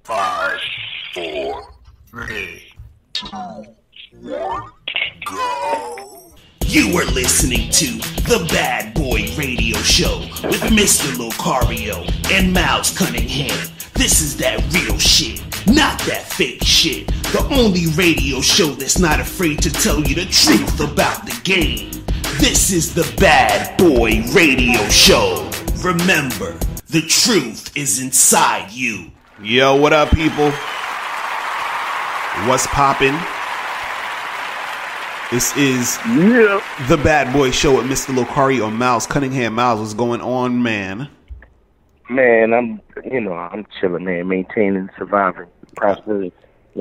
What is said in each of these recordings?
5, 4, 3, 2, 1, go. You are listening to The Bad Boy Radio Show with Mr. Locario and Miles Cunningham. This is that real shit, not that fake shit. The only radio show that's not afraid to tell you the truth about the game. This is The Bad Boy Radio Show. Remember, the truth is inside you. Yo, what up, people? What's poppin'? This is The Bad Boy Show with Mr. Locario and Miles Cunningham. Miles, what's going on, man? Man, I'm chilling, man, maintaining, surviving, prospering.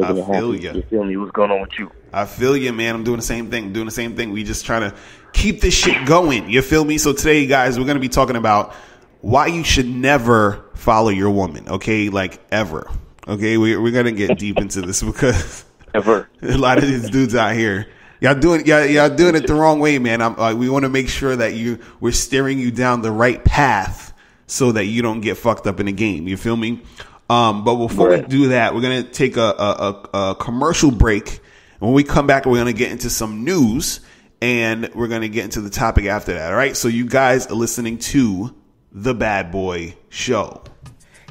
I feel you. You feel me? What's going on with you? I feel you, man. I'm doing the same thing. We just trying to keep this shit going. You feel me? So today, guys, we're going to be talking about why you should never follow your woman, okay? Like, ever. Okay? We're going to get deep into this because ever. A lot of these dudes out here, y'all doing it the wrong way, man. We want to make sure that we're steering you down the right path so that you don't get fucked up in the game. You feel me? But before we do that, we're going to take a commercial break. When we come back, we're going to get into some news and we're going to get into the topic after that. All right. So you guys are listening to The Bad Boy Show.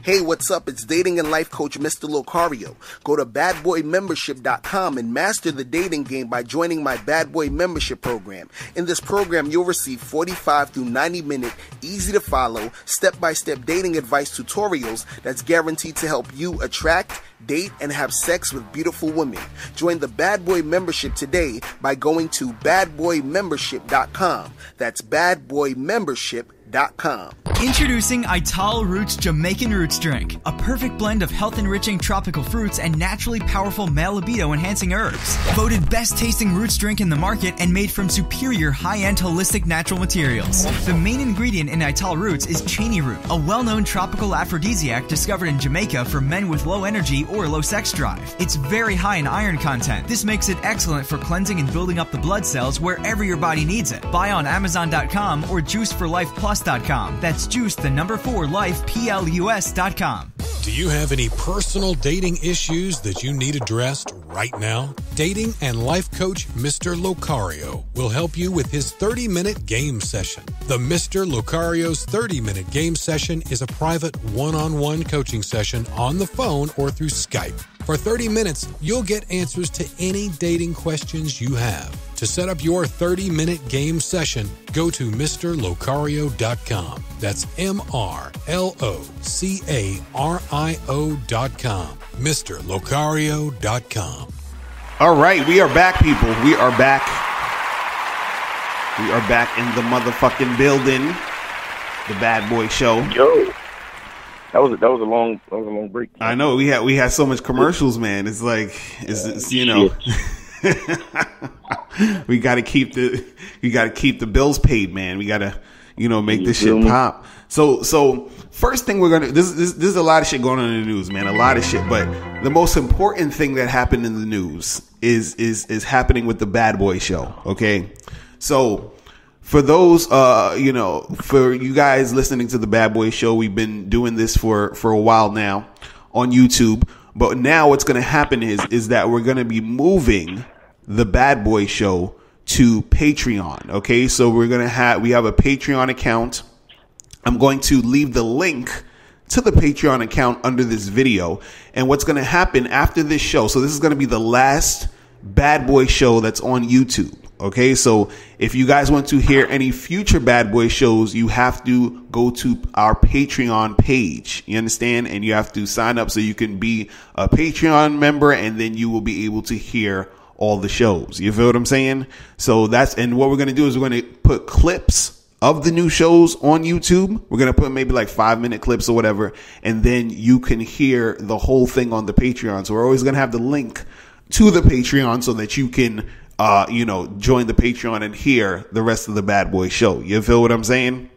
Hey, what's up? It's dating and life coach Mr. Locario. Go to badboymembership.com and master the dating game by joining my Bad Boy membership program. In this program, you'll receive 45 through 90-minute, easy-to-follow, step-by-step dating advice tutorials that's guaranteed to help you attract, date, and have sex with beautiful women. Join the Bad Boy membership today by going to badboymembership.com. That's badboymembership.com. Introducing Ital Roots Jamaican Roots Drink, a perfect blend of health-enriching tropical fruits and naturally powerful male libido-enhancing herbs. Voted best-tasting roots drink in the market and made from superior high-end holistic natural materials. The main ingredient in Ital Roots is Cheney root, a well-known tropical aphrodisiac discovered in Jamaica for men with low energy or low sex drive. It's very high in iron content. This makes it excellent for cleansing and building up the blood cells wherever your body needs it. Buy on Amazon.com or JuiceForLifePlus.com. That's juice, the number 4, life, PLUS.com. Do you have any personal dating issues that you need addressed right now? Dating and life coach Mr. Locario will help you with his 30-minute game session. The Mr. Locario's 30-minute game session is a private one-on-one coaching session on the phone or through Skype. For 30 minutes, you'll get answers to any dating questions you have. To set up your 30-minute game session, go to MrLocario.com. That's MrLocario.com. MrLocario.com. All right, we are back, people. We are back. We are back in the motherfucking building. The Bad Boy Show. Yo. That was a long break. I know we had so much commercials, man. It's like it's you know we got to keep the bills paid, man. We got to make this shit pop. So first thing we're gonna this is a lot of shit going on in the news, man. A lot of shit, but the most important thing that happened in the news is happening with the Bad Boy Show. Okay, so. For those, for you guys listening to the Bad Boy Show, we've been doing this for a while now on YouTube. But now what's going to happen is that we're going to be moving the Bad Boy Show to Patreon. Okay, so we have a Patreon account. I'm going to leave the link to the Patreon account under this video. And what's going to happen after this show? So this is going to be the last Bad Boy Show that's on YouTube. Okay, so if you guys want to hear any future Bad Boy shows, you have to go to our Patreon page. You understand? And you have to sign up so you can be a Patreon member, and then you will be able to hear all the shows. You feel what I'm saying? So and what we're going to do is we're going to put clips of the new shows on YouTube. We're going to put maybe like 5-minute clips or whatever, and then you can hear the whole thing on the Patreon. So we're always going to have the link to the Patreon so that you can join the Patreon and hear the rest of the Bad Boy Show. You feel what I'm saying?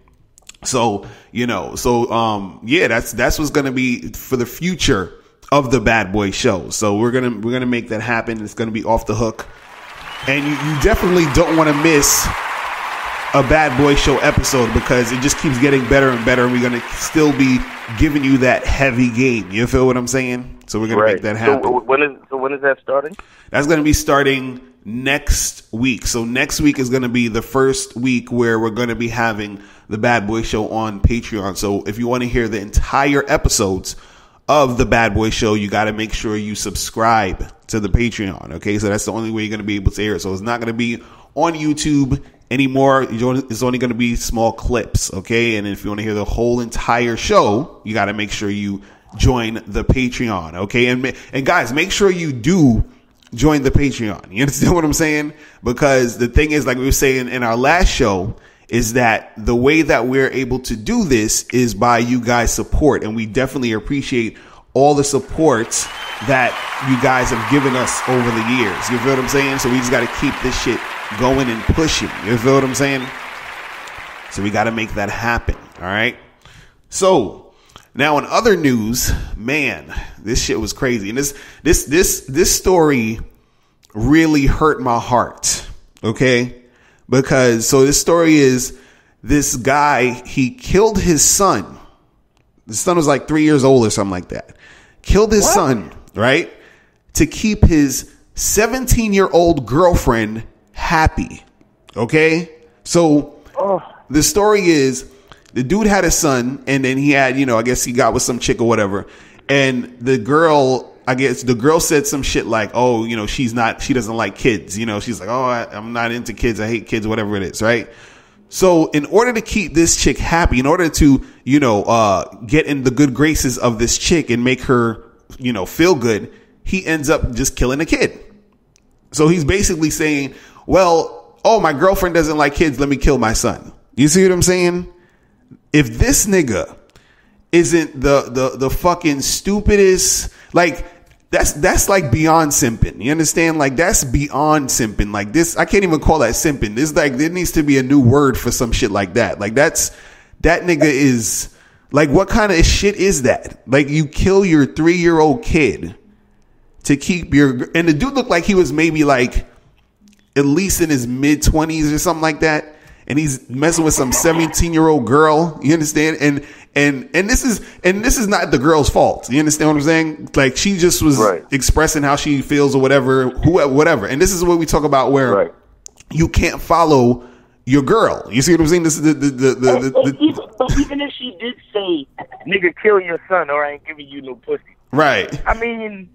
So, that's what's going to be for the future of the Bad Boy Show. So we're going to make that happen. It's going to be off the hook. And you definitely don't want to miss a Bad Boy Show episode because it just keeps getting better and better, and we're gonna still be giving you that heavy game. You feel what I'm saying? So we're gonna make that happen. So when is that starting? That's gonna be starting next week. So next week is gonna be the first week where we're gonna be having the Bad Boy Show on Patreon. So if you want to hear the entire episodes of the Bad Boy Show, you got to make sure you subscribe to the Patreon. Okay, so that's the only way you're going to be able to hear it. So it's not going to be on YouTube anymore. It's only going to be small clips. Okay, and if you want to hear the whole entire show, you got to make sure you join the Patreon. Okay, and guys, make sure you do join the Patreon. You understand what I'm saying? Because the thing is, like we were saying in our last show, is that the way that we're able to do this is by you guys' support. And we definitely appreciate all the supports that you guys have given us over the years. You feel what I'm saying? So we just got to keep this shit going and pushing. You feel what I'm saying? So we got to make that happen. All right. So now in other news, man, this shit was crazy. And this story really hurt my heart. Okay. Because, so this story is this guy, he killed his son. The son was like 3 years old or something like that. Killed his son, right? To keep his 17-year-old girlfriend happy. Okay? So the story is the dude had a son and then he had, I guess he got with some chick or whatever. And the girl said some shit like, oh, she doesn't like kids. She's like, oh, I'm not into kids. I hate kids, whatever it is. Right. So in order to keep this chick happy, in order to, get in the good graces of this chick and make her, feel good, he ends up just killing a kid. So he's basically saying, well, oh, my girlfriend doesn't like kids. Let me kill my son. You see what I'm saying? If this nigga isn't the fucking stupidest, like, that's like beyond simping. You understand? Like, that's beyond simping. Like, this, I can't even call that simping. This, like, there needs to be a new word for some shit like that. Like, that nigga is, like, what kind of shit is that? Like, you kill your 3-year-old kid to keep and the dude looked like he was maybe like at least in his mid-20s or something like that. And he's messing with some 17-year-old girl. You understand? And this is not the girl's fault. You understand what I'm saying? Like, she just was expressing how she feels or whatever. And this is what we talk about where you can't follow your girl. You see what I'm saying? This is even if she did say, nigga, kill your son or I ain't giving you no pussy. Right. I mean,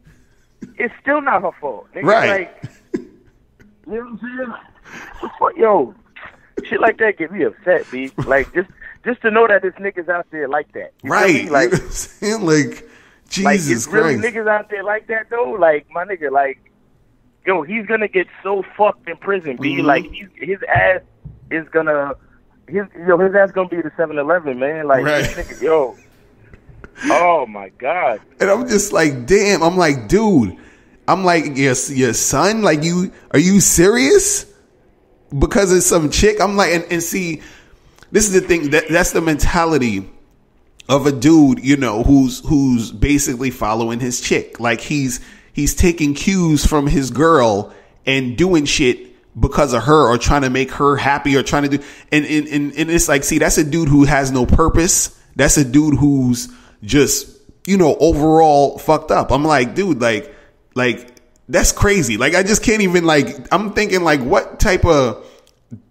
it's still not her fault. Nigga, right. Like, you know what I'm saying? Yo, shit like that get me upset, B. Like, just to know that this nigga's out there like that. You right. Like, you know what I'm saying? Like, Jesus like, it's really Christ. niggas out there like that, though? Like, my nigga, like, yo, he's gonna get so fucked in prison, B. Mm-hmm. Like, his ass is gonna, his ass gonna be the 7-Eleven, man. Like, this nigga, yo. Oh, my God. And I'm just like, damn. I'm like, dude. I'm like, your son? Like, are you serious? Because it's some chick? I'm like, and see, this is the thing, that's the mentality of a dude, who's basically following his chick. Like, he's taking cues from his girl and doing shit because of her or trying to make her happy or trying to do, and it's like, see, that's a dude who has no purpose. That's a dude who's just, overall fucked up. I'm like, dude, like that's crazy. Like, I just can't even, like, I'm thinking, like, what type of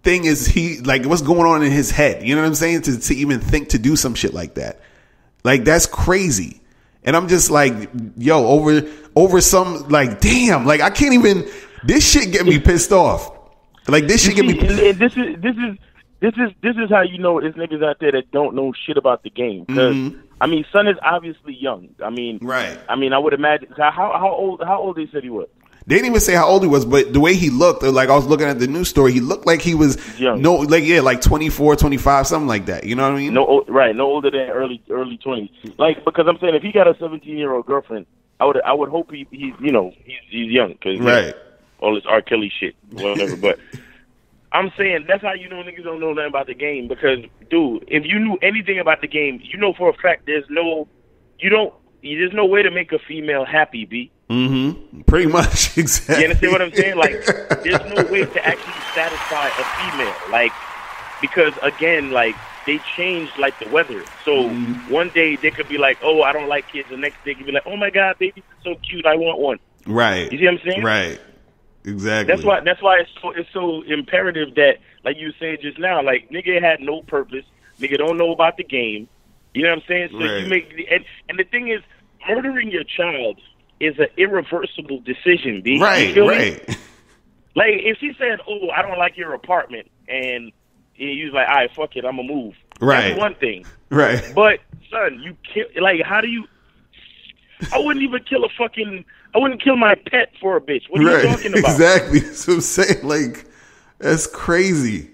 thing is he, like, what's going on in his head? You know what I'm saying? To even think to do some shit like that. Like, that's crazy. And I'm just like, yo, over some, like, damn, like, I can't even, this shit get me pissed off. Like, this shit get me pissed off. This is how you know it's niggas out there that don't know shit about the game. Because, I mean, son is obviously young. I mean, right. I mean, I would imagine, how old they said he was? They didn't even say how old he was, but the way he looked, like, I was looking at the news story, he looked like he was young. Like 24, 25, something like that. You know what I mean? No older than early 20s. Like, because I'm saying if he got a 17-year-old girlfriend, I would hope he's young, because all this R. Kelly shit, whatever. But I'm saying that's how you know niggas don't know nothing about the game, because, dude, if you knew anything about the game, you know for a fact there's no way to make a female happy, B. Mm-hmm. Pretty much, exactly. You understand what I'm saying? Like, there's no way to actually satisfy a female. Like, because again, like, they change like the weather. So one day they could be like, "Oh, I don't like kids." The next day could be like, "Oh my God, babies are so cute. I want one." Right. You see what I'm saying? Right. Exactly. That's why it's so imperative that, like you said just now, like, nigga had no purpose. Nigga don't know about the game. You know what I'm saying? So right. you make and the thing is, murdering your child is an irreversible decision, B. Right. You feel right. me? Like, if she said, "Oh, I don't like your apartment," and you was like, "All right, fuck it, I'm gonna move." Right. That's one thing. Right. But son, you kill. Like, how do you? I wouldn't even kill I wouldn't kill my pet for a bitch. What are you talking about? Exactly. So I'm saying, like, that's crazy.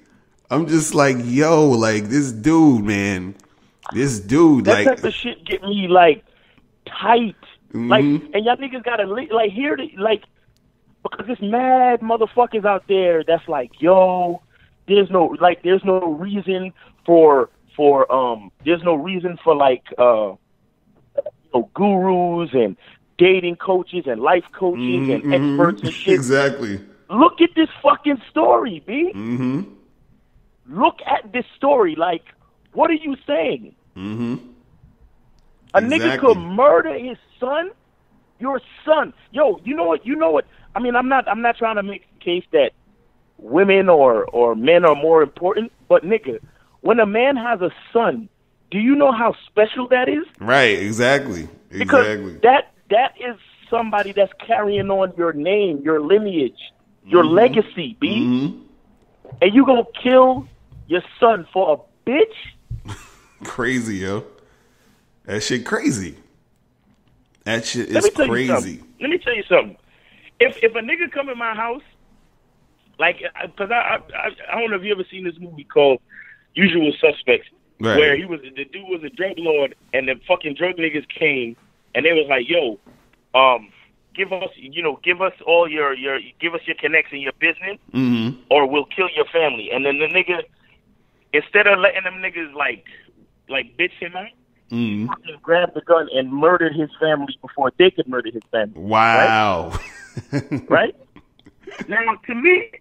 I'm just like, yo, like, this dude, man. This dude, that like, type of shit get me like tight. Like, and y'all niggas gotta like hear the like, because there's mad motherfuckers out there that's like, yo, there's no reason for like gurus and dating coaches and life coaches and experts and shit. Exactly. Look at this fucking story, B. Look at this story. Like, what are you saying? A nigga could murder his son? Your son. Yo, you know what? I mean, I'm not trying to make the case that women or men are more important, but nigga, when a man has a son, do you know how special that is? Right, exactly. Because that is somebody that's carrying on your name, your lineage, your legacy, B. And you gonna kill your son for a bitch? Crazy, yo. That shit crazy. That shit is crazy. Let me tell you something. If a nigga come in my house, like, because I don't know if you ever seen this movie called Usual Suspects, right, where the dude was a drug lord, and the fucking drug niggas came, and they was like, "Yo, give us all your connects and your business, or we'll kill your family." And then the nigga, instead of letting them niggas like bitch him out, he fucking grabbed the gun and murdered his family before they could murder his family. Wow. Right? Now, to me,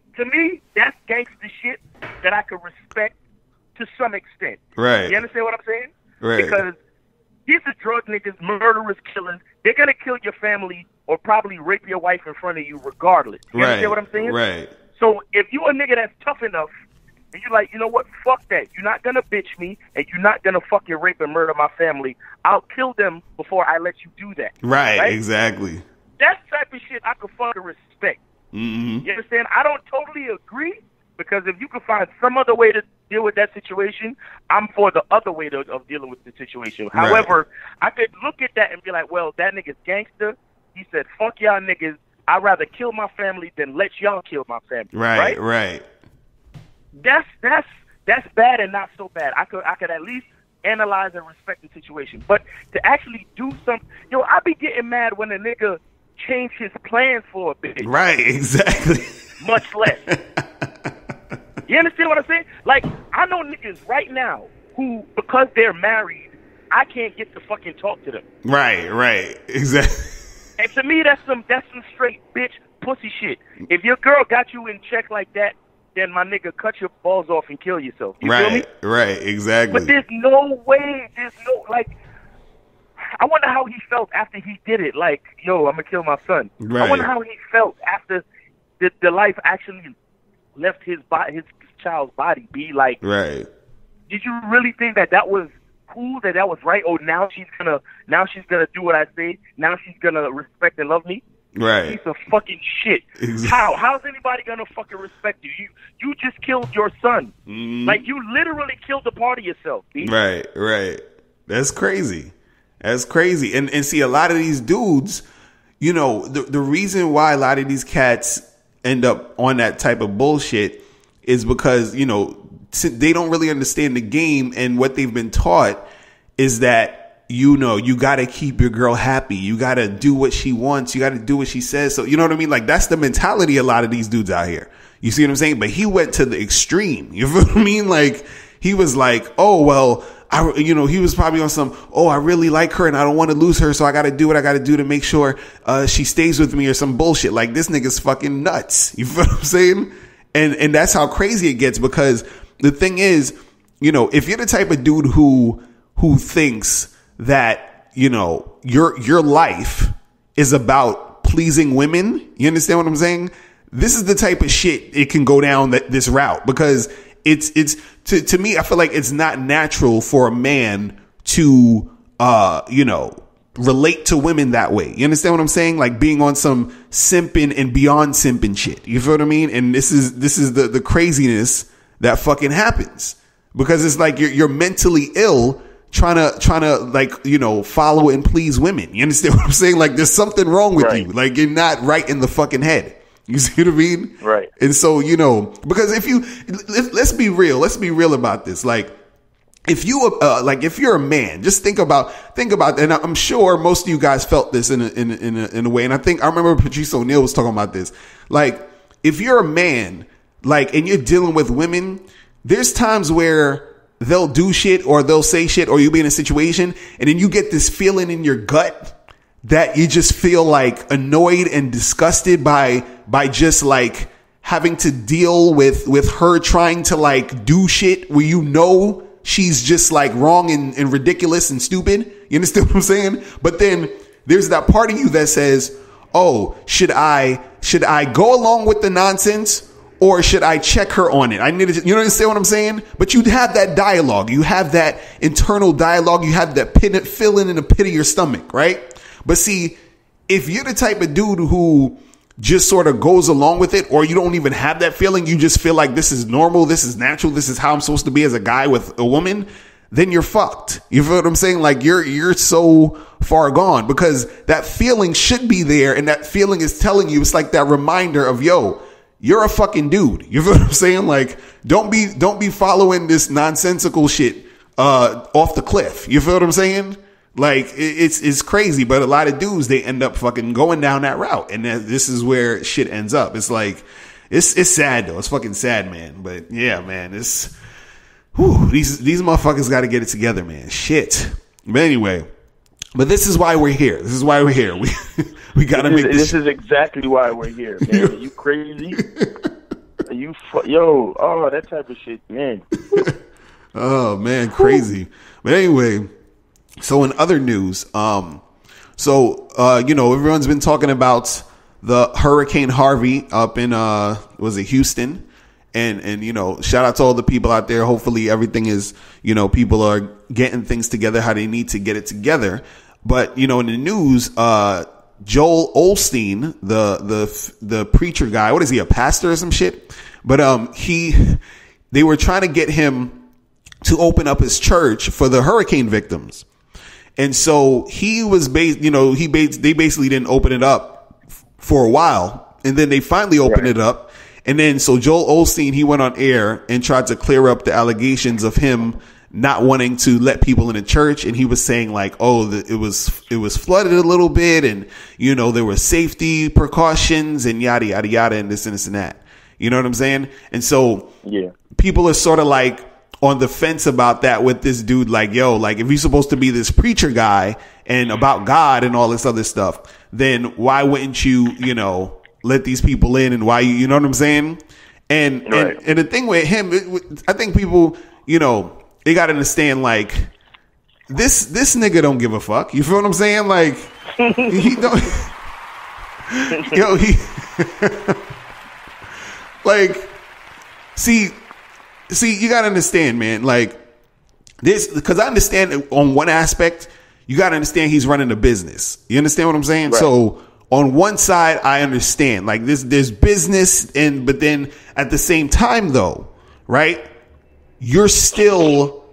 that's gangster shit that I could respect to some extent. Right. You understand what I'm saying? Right. Because these are drug niggas, murderers, killers. They're gonna kill your family or probably rape your wife in front of you regardless. You understand what I'm saying? Right. So if you a nigga that's tough enough, and you're like, you know what, fuck that. You're not gonna bitch me, and you're not gonna fucking rape and murder my family. I'll kill them before I let you do that. Right? Exactly. That type of shit I could fucking respect. You understand? I don't totally agree, because if you can find some other way to deal with that situation, I'm for the other way of dealing with the situation. Right. However, I could look at that and be like, well, that nigga's gangster. He said, fuck y'all niggas. I'd rather kill my family than let y'all kill my family. Right. That's bad and not so bad. I could at least analyze and respect the situation. But to actually do something, I be getting mad when a nigga change his plans for a bitch. Right, exactly. Much less. You understand what I'm saying? Like, I know niggas right now who, because they're married, I can't get to fucking talk to them. Right, exactly. And to me, that's some straight bitch pussy shit. If your girl got you in check like that, then my nigga, cut your balls off and kill yourself. You feel me? Right, exactly. But there's no way, like, I wonder how he felt after he did it. Like, yo, I'm gonna kill my son. Right. I wonder how he felt after the life actually left his child's body. Be like, right. Did you really think that was cool? That was right? Oh, now she's gonna do what I say. Now she's gonna respect and love me. Right. Piece of fucking shit. Exactly. How's anybody gonna fucking respect you? You just killed your son. Like, you literally killed a part of yourself. B. Right. That's crazy. And see, a lot of these dudes, the reason why a lot of these cats end up on that type of bullshit is because, they don't really understand the game, and what they've been taught is that, you got to keep your girl happy. You got to do what she wants. You got to do what she says. So, you know what I mean? Like, that's the mentality of a lot of these dudes out here. You see what I'm saying? But he went to the extreme. You feel what I mean? Like, he was like, oh, well, he was probably on some, oh, I really like her and I don't want to lose her, so I got to do what I got to do to make sure she stays with me, or some bullshit. Like, this nigga's fucking nuts. You feel what I'm saying? And that's how crazy it gets, because the thing is, you know, if you're the type of dude who thinks that, you know, your life is about pleasing women, you understand what I'm saying? This is the type of shit it can go down this route, because it's to me, I feel like it's not natural for a man to, you know, relate to women that way. You understand what I'm saying? Like being on some simping and beyond simping shit. You feel what I mean? And this is the craziness that fucking happens, because it's like you're mentally ill trying to like, you know, follow and please women. You understand what I'm saying? Like there's something wrong with you. Like you're not right in the fucking head. You see what I mean? Right. And so, you know, because let's be real about this. Like, if you're a man, just think about, and I'm sure most of you guys felt this in a way. And I remember Patrice O'Neal was talking about this. Like, if you're a man, like, and you're dealing with women, there's times where they'll do shit or they'll say shit, or you'll be in a situation and then you get this feeling in your gut that you just feel like annoyed and disgusted by just like having to deal with her trying to like do shit where, you know, she's just like wrong and ridiculous and stupid. You understand what I'm saying? But then there's that part of you that says, oh, should I go along with the nonsense, or should I check her on it? You understand what I'm saying? But you have that dialogue. You have that internal dialogue. You have that feeling in the pit of your stomach, right? But see, if you're the type of dude who just sort of goes along with it, or you don't even have that feeling, you just feel like this is normal, this is natural, this is how I'm supposed to be as a guy with a woman, then you're fucked. You feel what I'm saying? Like you're so far gone, because that feeling should be there, and that feeling is telling you, it's like that reminder of, yo, you're a fucking dude. You feel what I'm saying? Like don't be following this nonsensical shit off the cliff. You feel what I'm saying? Like it's crazy, but a lot of dudes, they end up fucking going down that route, and this is where shit ends up. It's like it's sad though. It's fucking sad, man. But yeah, man, these motherfuckers got to get it together, man. Shit. But anyway, this is why we're here. We got to make this. This is exactly why we're here, man. Are you crazy? That type of shit, man. Oh man, crazy. But anyway. So in other news, you know, everyone's been talking about the Hurricane Harvey up in, Houston? And, you know, shout out to all the people out there. Hopefully everything is, you know, people are getting things together how they need to get it together. But, you know, in the news, Joel Osteen, the preacher guy, what is he, a pastor or some shit? But, they were trying to get him to open up his church for the hurricane victims. And so he was they basically didn't open it up for a while, and then they finally opened it up. And then so Joel Osteen, he went on air and tried to clear up the allegations of him not wanting to let people in the church. And he was saying like, oh, it was flooded a little bit, and, you know, there were safety precautions and yada, yada, yada, and this and this and that. You know what I'm saying? And so people are sort of like on the fence about that with this dude. Like, yo, like if you're supposed to be this preacher guy and about God and all this other stuff, then why wouldn't you, you know, let these people in, and why you know what I'm saying? And the thing with him, I think people, you know, they got to understand, like, this nigga don't give a fuck. You feel what I'm saying? Like, he don't, yo, he, like, see, you got to understand, man, like this, because I understand on one aspect, you got to understand he's running a business. You understand what I'm saying? Right. So on one side, I understand, like, there's business, but then at the same time though, right, you're still,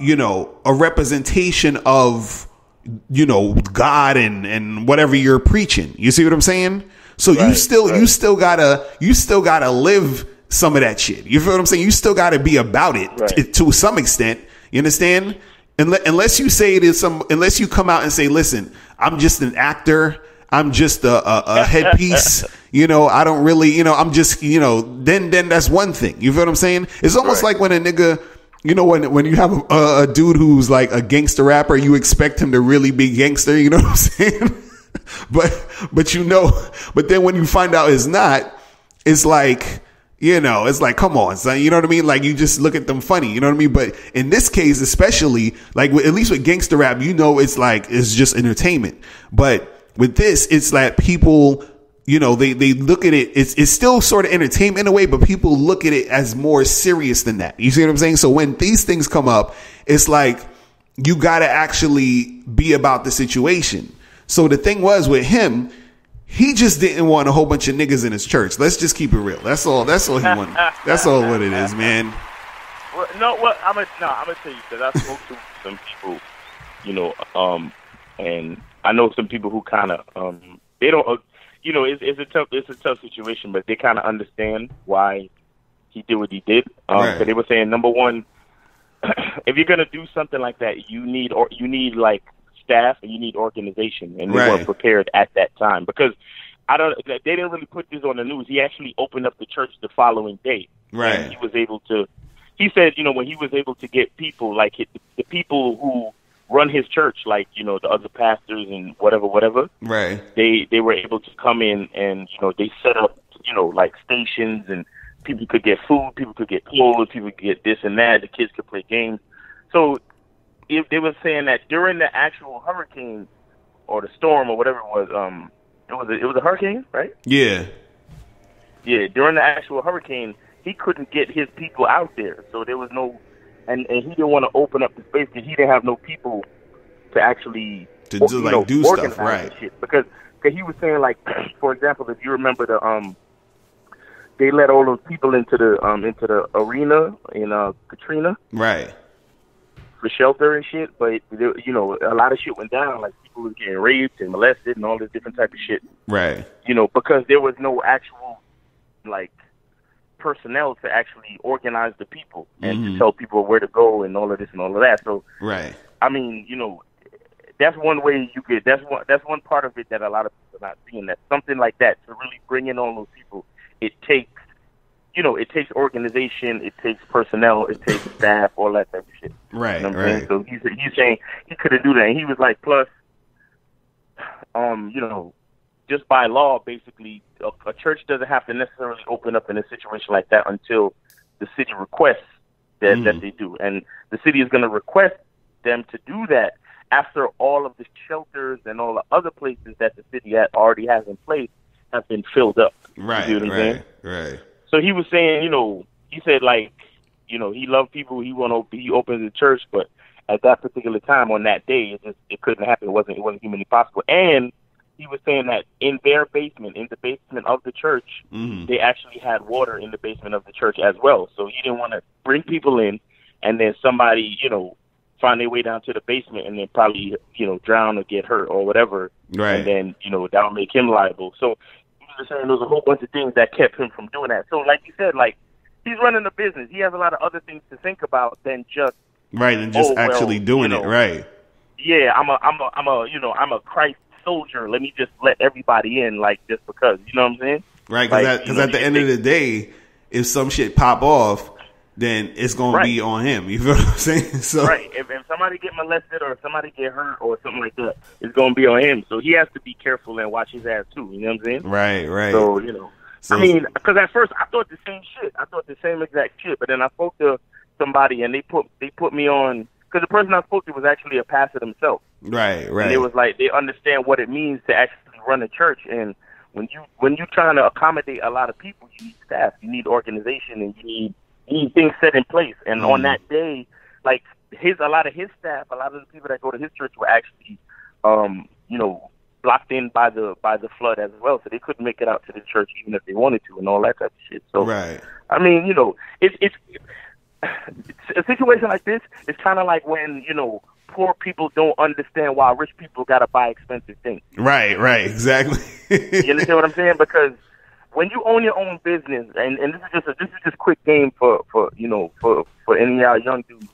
you know, a representation of, you know, God and whatever you're preaching. You see what I'm saying? So you still gotta live some of that shit. You feel what I'm saying? You still gotta be about it to some extent. You understand? Unless you say it is unless you come out and say, listen, I'm just an actor. I'm just a headpiece. You know, I don't really, you know, I'm just, you know, then that's one thing. You feel what I'm saying? It's almost like when a nigga, you know, when you have a dude who's like a gangster rapper, you expect him to really be gangster. You know what I'm saying? but you know, but then when you find out it's not, it's like, You know, it's like, come on, son. You know what I mean? Like, you just look at them funny. You know what I mean? But in this case, especially, like, at least with gangster rap, you know, it's like, it's just entertainment. But with this, it's like people, you know, they look at it. It's still sort of entertainment in a way, but people look at it as more serious than that. You see what I'm saying? So when these things come up, it's like, you got to actually be about the situation. So the thing was with him, he just didn't want a whole bunch of niggas in his church. Let's just keep it real. That's all he wanted. That's all what it is, man. Well, I'm gonna tell you, because I spoke to some people, you know, and I know some people who kind of, they don't, you know, it's a tough situation, but they kind of understand why he did what he did. Right. So they were saying, number one, if you're gonna do something like that, you need like staff and you need organization, and they weren't prepared at that time, because they didn't really put this on the news. He actually opened up the church the following day. Right. And he said, you know, when he was able to get people like the people who run his church, like, you know, the other pastors and whatever. Right. They were able to come in and, you know, they set up, you know, like stations, and people could get food, people could get clothes, people could get this and that. The kids could play games. So they were saying that during the actual hurricane or the storm or whatever it was a hurricane, right? Yeah. Yeah, during the actual hurricane, he couldn't get his people out there. So there was no, and he didn't want to open up the space because he didn't have no people to actually do stuff, right? Shit. Because he was saying, like, for example, if you remember they let all those people into the arena in Katrina, right? For shelter and shit, but you know, a lot of shit went down. Like, people was getting raped and molested and all this different type of shit. Right. You know, because there was no actual like personnel to actually organize the people and to tell people where to go and all of this and all of that. So, right. I mean, you know, that's one way you could. That's one part of it that a lot of people are not seeing. That something like that, to really bring in all those people, it takes. You know, it takes organization, it takes personnel, it takes staff, all that type of shit. Right, you know what right. I'm saying? So he's saying he couldn't do that. And he was like, plus, you know, just by law, basically, a church doesn't have to necessarily open up in a situation like that until the city requests that they do. And the city is going to request them to do that after all of the shelters and all the other places that the city already has in place have been filled up. Right, you know what I'm saying? Right. So he was saying, you know, he said, like, you know, he loved people. He opened the church, but at that particular time on that day, it couldn't happen. It wasn't humanly possible. And he was saying that in their basement, in the basement of the church, they actually had water in the basement of the church as well. So he didn't want to bring people in, and then somebody, you know, find their way down to the basement and then probably, you know, drown or get hurt or whatever. Right. And then, you know, that would make him liable. So saying there was a whole bunch of things that kept him from doing that. So, like you said, like, he's running a business. He has a lot of other things to think about than just actually doing it. Right. Yeah, I'm a Christ soldier. Let me just let everybody in, like, just because. You know what I'm saying? Right. Because at the end of the day, if some shit pop off, then it's going to be on him. You feel what I'm saying? So, right. If somebody get molested or if somebody get hurt or something like that, it's going to be on him. So he has to be careful and watch his ass too. You know what I'm saying? Right. So, you know, I mean, because at first I thought the same shit. I thought the same exact shit. But then I spoke to somebody and they put me on, because the person I spoke to was actually a pastor himself. Right. And it was like, they understand what it means to actually run a church. And when you're trying to accommodate a lot of people, you need staff, you need organization, and you need things set in place. And on that day, like, a lot of his staff, a lot of the people that go to his church were actually, you know, blocked in by the flood as well, so they couldn't make it out to the church even if they wanted to, and all that type of shit. So, I mean, you know, it's a situation like this. It's kind of like when, you know, poor people don't understand why rich people gotta buy expensive things. Right, exactly. You understand what I'm saying? Because when you own your own business, and this is just quick game for you know, for any of y'all young dudes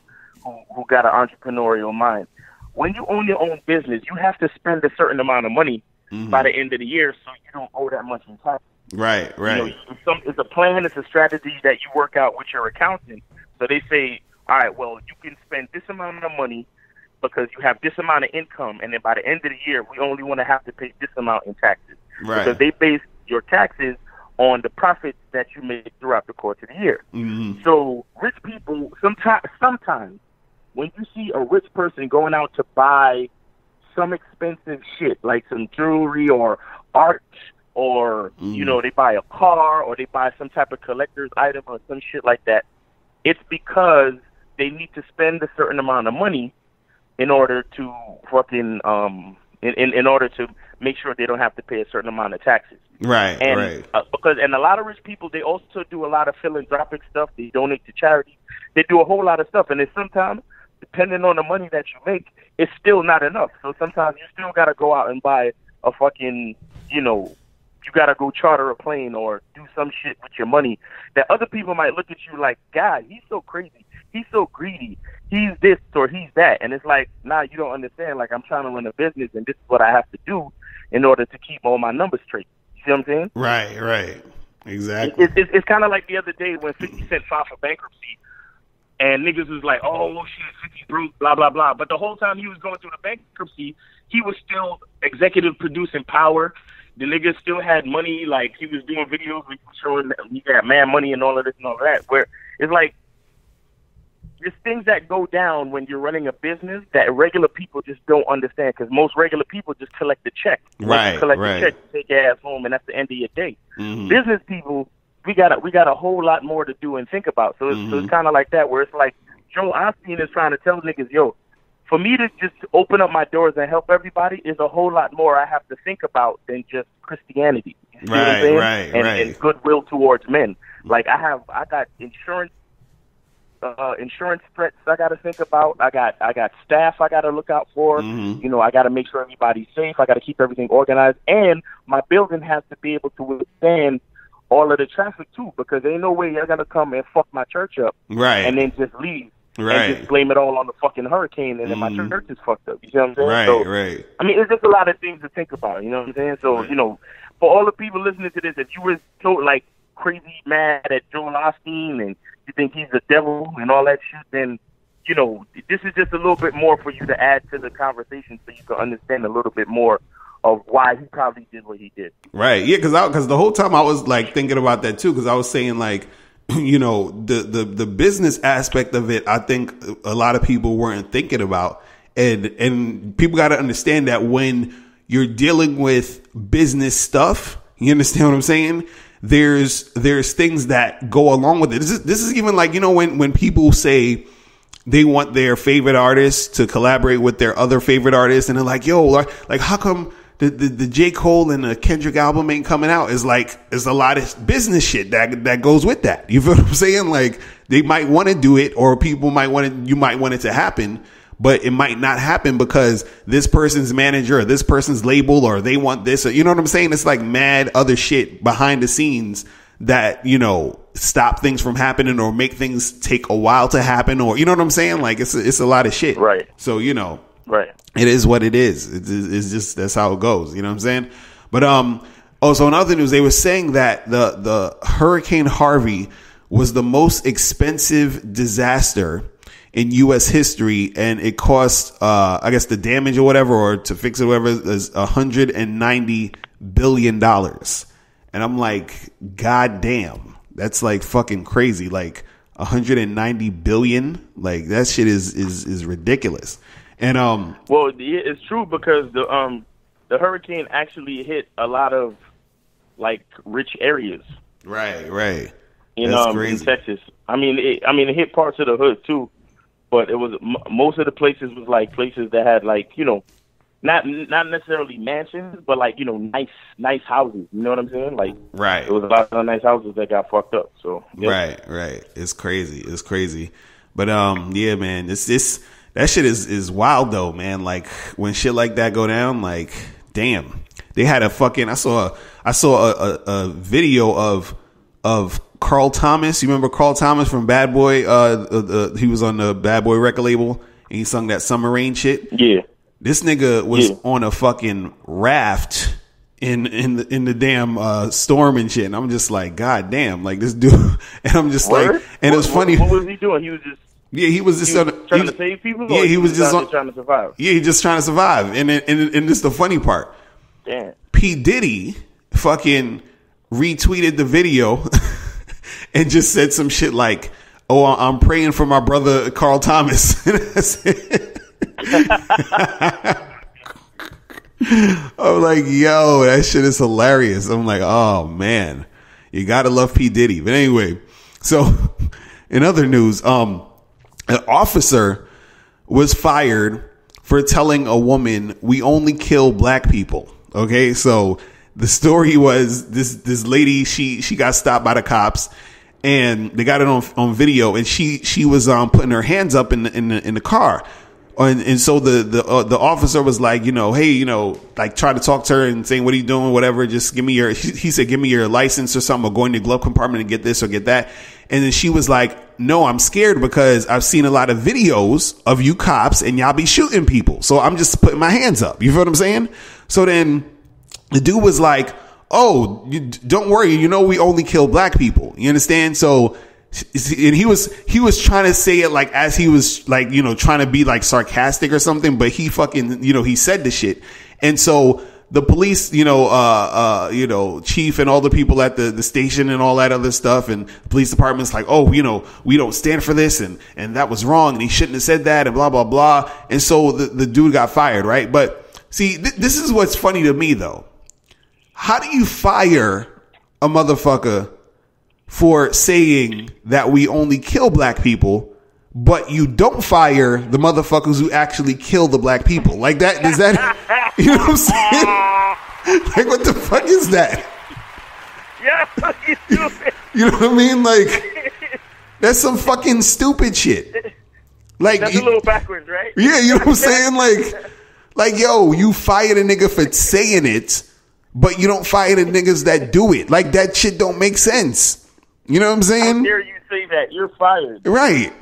who got an entrepreneurial mind. When you own your own business, you have to spend a certain amount of money by the end of the year, so you don't owe that much in tax. Right. You know, it's a plan, it's a strategy that you work out with your accountant. So they say, all right, well, you can spend this amount of money because you have this amount of income, and then by the end of the year, we only want to have to pay this amount in taxes. Right. Because they base your taxes on the profits that you make throughout the course of the year. Mm-hmm. So rich people, sometimes when you see a rich person going out to buy some expensive shit, like some jewelry or art, or, you know, they buy a car or they buy some type of collector's item or some shit like that, it's because they need to spend a certain amount of money in order to fucking, in order to make sure they don't have to pay a certain amount of taxes. Right, and, right. And a lot of rich people, they also do a lot of philanthropic stuff. They donate to charity. They do a whole lot of stuff. And then sometimes, depending on the money that you make, it's still not enough. So sometimes you still got to go out and buy a fucking, you know, you got to go charter a plane or do some shit with your money that other people might look at you like, God, he's so crazy. He's so greedy. He's this or he's that. And it's like, nah, you don't understand. Like, I'm trying to run a business, and this is what I have to do in order to keep all my numbers straight. You see what I'm saying? Right, right. Exactly. It's kind of like the other day when 50 Cent filed for bankruptcy, and niggas was like, oh, shit, 50 broke, blah, blah, blah. But the whole time he was going through the bankruptcy, he was still executive producing Power. The nigga still had money. Like, he was doing videos showing that he got mad money and all of this and all of that. Where it's like, there's things that go down when you're running a business that regular people just don't understand, because most regular people just collect the check. Right, you collect right. the check, you take your ass home, and that's the end of your day. Mm-hmm. Business people, we got a whole lot more to do and think about. So it's kind of like that, where it's like Joe Osteen is trying to tell niggas, yo, for me to just open up my doors and help everybody is a whole lot more I have to think about than just Christianity. You see what I'm saying? Right, and goodwill towards men. Like, I got insurance threats I got to think about. I got staff I got to look out for. Mm-hmm. You know, I got to make sure everybody's safe. I got to keep everything organized, and my building has to be able to withstand all of the traffic too, because there ain't no way you're gonna come and fuck my church up, right, and then just leave, right, and just blame it all on the fucking hurricane, and then my church is fucked up. You see what I'm saying? Right, so, right. I mean, it's just a lot of things to think about. You know what I'm saying? So, you know, for all the people listening to this, if you were so like crazy mad at Joel Osteen and you think he's the devil and all that shit, then, you know, this is just a little bit more for you to add to the conversation so you can understand a little bit more of why he probably did what he did. Right. Yeah, because the whole time I was like thinking about that too, because I was saying like, you know, the business aspect of it, I think a lot of people weren't thinking about. And people got to understand that when you're dealing with business stuff, you understand what I'm saying? There's things that go along with it. This is even like, you know, when people say they want their favorite artists to collaborate with their other favorite artists, and they're like, yo, like how come the J. Cole and the Kendrick album ain't coming out? Is like, it's a lot of business shit that goes with that. You feel what I'm saying? Like, they might want to do it, or people might want it, you might want it to happen, but it might not happen because this person's manager or this person's label, or they want this, or, you know what I'm saying? It's like mad other shit behind the scenes that, you know, stop things from happening or make things take a while to happen, or, you know what I'm saying? Like, it's a lot of shit. Right. So, you know, right. It is what it is. It's just, that's how it goes. You know what I'm saying? But, also in other news, they were saying that the Hurricane Harvey was the most expensive disaster in U.S. history, and it cost, I guess the damage or whatever, or to fix it, whatever, is $190 billion. And I'm like, God damn, that's like fucking crazy. Like 190 billion. Like, that shit is ridiculous. And, well, it's true, because the hurricane actually hit a lot of like rich areas. Right. Right. In, that's crazy. In Texas. I mean, it hit parts of the hood too, but it was most of the places was like places that had, like, you know, not necessarily mansions, but like, you know, nice houses. You know what I'm saying? Like, right. There was a lot of nice houses that got fucked up. So yeah. Right. It's crazy. But yeah, man, that shit is wild though, man. Like, when shit like that go down, like, damn. They had a fucking, I saw a video of Carl Thomas. You remember Carl Thomas from Bad Boy? He was on the Bad Boy record label, and he sung that Summer Rain shit. Yeah. This nigga was on a fucking raft in the damn storm and shit. And I'm just like, God damn, like, this dude. And I'm just like, and it was funny. What was he doing? He was just. Yeah, he was just trying to save people. Yeah, he was just trying to survive. Yeah, he just trying to survive. And this is the funny part. Damn. P. Diddy fucking retweeted the video and just said some shit like, "Oh, I'm praying for my brother Carl Thomas." I'm like, yo, that shit is hilarious. I'm like, oh man, you gotta love P. Diddy. But anyway, so in other news, an officer was fired for telling a woman, "We only kill black people." Okay, so the story was this lady, she got stopped by the cops, and they got it on video, and she was putting her hands up in the car. And so the officer was like, hey, like try to talk to her and saying, "What are you doing? Whatever. Just give me your," he said, "Give me your license or something, or go in the glove compartment and get this or get that." And then she was like, "No, I'm scared because I've seen a lot of videos of you cops and y'all be shooting people. So I'm just putting my hands up." You feel what I'm saying? So then the dude was like, "Oh, don't worry. We only kill black people." You understand? So, and he was trying to say it like as he was like, trying to be like sarcastic or something, but he fucking, he said the shit. And so the police, chief and all the people at the station and all that other stuff, and the police department's like, "Oh, we don't stand for this, and that was wrong, and he shouldn't have said that, and blah, blah, blah." And so the dude got fired, right? But see, this is what's funny to me though. How do you fire a motherfucker for saying that we only kill black people, but you don't fire the motherfuckers who actually kill the black people? Like that, is that, you know what I'm saying? Like, what the fuck is that? Yeah, you stupid. You know what I mean? Like, that's some fucking stupid shit. Like, that's a little backwards, right? Yeah, you know what I'm saying? Like, yo, you fired a nigga for saying it, but you don't fire the niggas that do it. Like, that shit don't make sense. You know what I'm saying? How dare you say that? You're fired. Right.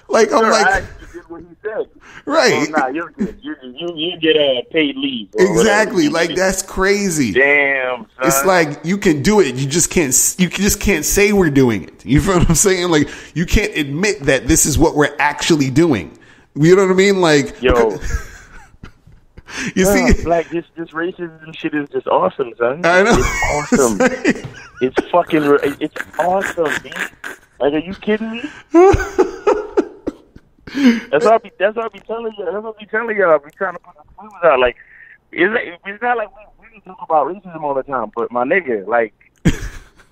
Like, I'm like, I actually did what he said. Right. Oh, nah, you're good. You get a paid leave. Exactly. Like, that's crazy. Damn, son. It's like, you can do it. You just can't say we're doing it. You feel what I'm saying? Like, you can't admit that this is what we're actually doing. You know what I mean? Like, yo. You see, like this racism shit is just awesome, son. I know. It's awesome. It's fucking. It's awesome, dude. Like, are you kidding me? That's what I be telling you. That's what I be telling y'all. We trying to put the clues out. Like, it's not like we talk about racism all the time, but my nigga, like,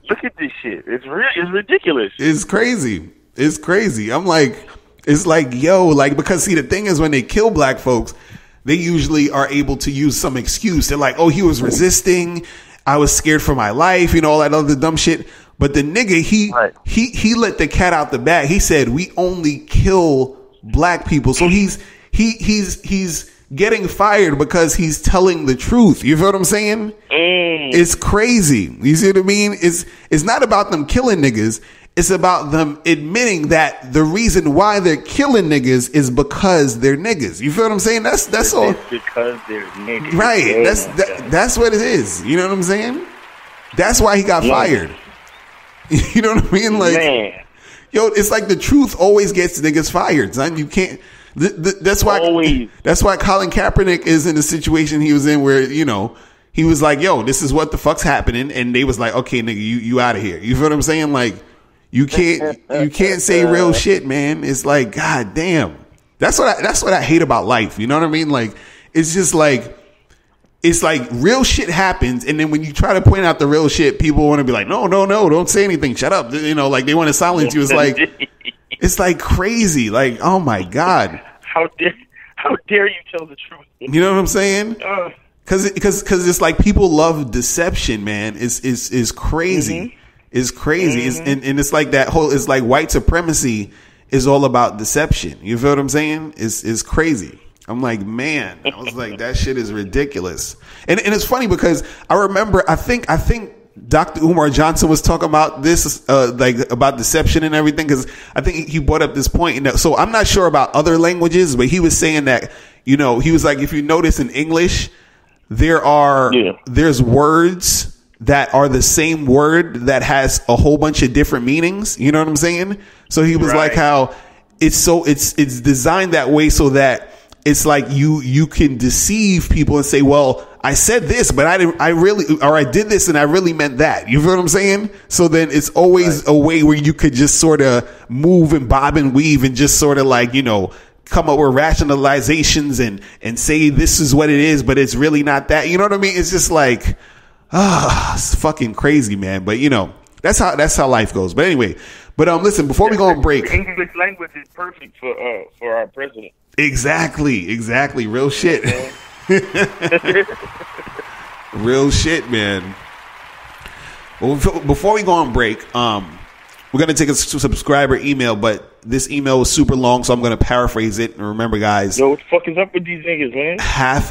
look at this shit. It's ridiculous. It's crazy. It's crazy. I'm like, it's like, yo, like, because see, the thing is, when they kill black folks, they usually are able to use some excuse. They're like, "Oh, he was resisting. I was scared for my life," all that other dumb shit. But the nigga, he let the cat out the bag. He said, "We only kill black people." So he's getting fired because he's telling the truth. You feel what I'm saying? It's crazy. You see what I mean? It's not about them killing niggas. It's about them admitting that the reason why they're killing niggas is because they're niggas. You feel what I'm saying? That's all. It's because they're niggas. Right. Yeah, that's what it is. You know what I'm saying? That's why he got fired. You know what I mean? Like, man. Yo, it's like the truth always gets niggas fired, son. You can't. That's why. Always. That's why Colin Kaepernick is in the situation he was in, where he was like, "Yo, this is what the fuck's happening," and they was like, "Okay, nigga, you out of here." You feel what I'm saying? Like, you can't say real shit, man. It's like, god damn. That's what I hate about life. You know what I mean? Like, it's just like, it's like real shit happens, and then when you try to point out the real shit, people want to be like, no, don't say anything, shut up. Like, they want to silence you. It's like crazy. Like, oh my god. How dare you tell the truth? You know what I'm saying? Because it's like people love deception, man. It's crazy. Mm-hmm. It's crazy. Mm-hmm. And it's like that whole, it's like white supremacy is all about deception. You feel what I'm saying? It's crazy. I'm like, man, I was like, that shit is ridiculous. And it's funny because I remember, I think Dr. Umar Johnson was talking about this, like about deception and everything. Cause I think he brought up this point. So I'm not sure about other languages, but he was saying that, he was like, if you notice in English, there's words that are the same word that has a whole bunch of different meanings. You know what I'm saying? So he was like how it's designed that way so that it's like you can deceive people and say, well, I said this, but I did this and I really meant that. You feel what I'm saying? So then it's always a way where you could just sort of move and bob and weave and just sort of like, you know, come up with rationalizations and say this is what it is, but it's really not that. You know what I mean? It's just like, it's fucking crazy, man. But you know, that's how life goes. But anyway, listen, before we go on break, English language is perfect for our president. Exactly. Real shit. Real shit, man. Well, before we go on break, we're going to take a subscriber email, but this email was super long, so I'm going to paraphrase it. And remember, guys. Yo, what the fuck is up with these niggas, man?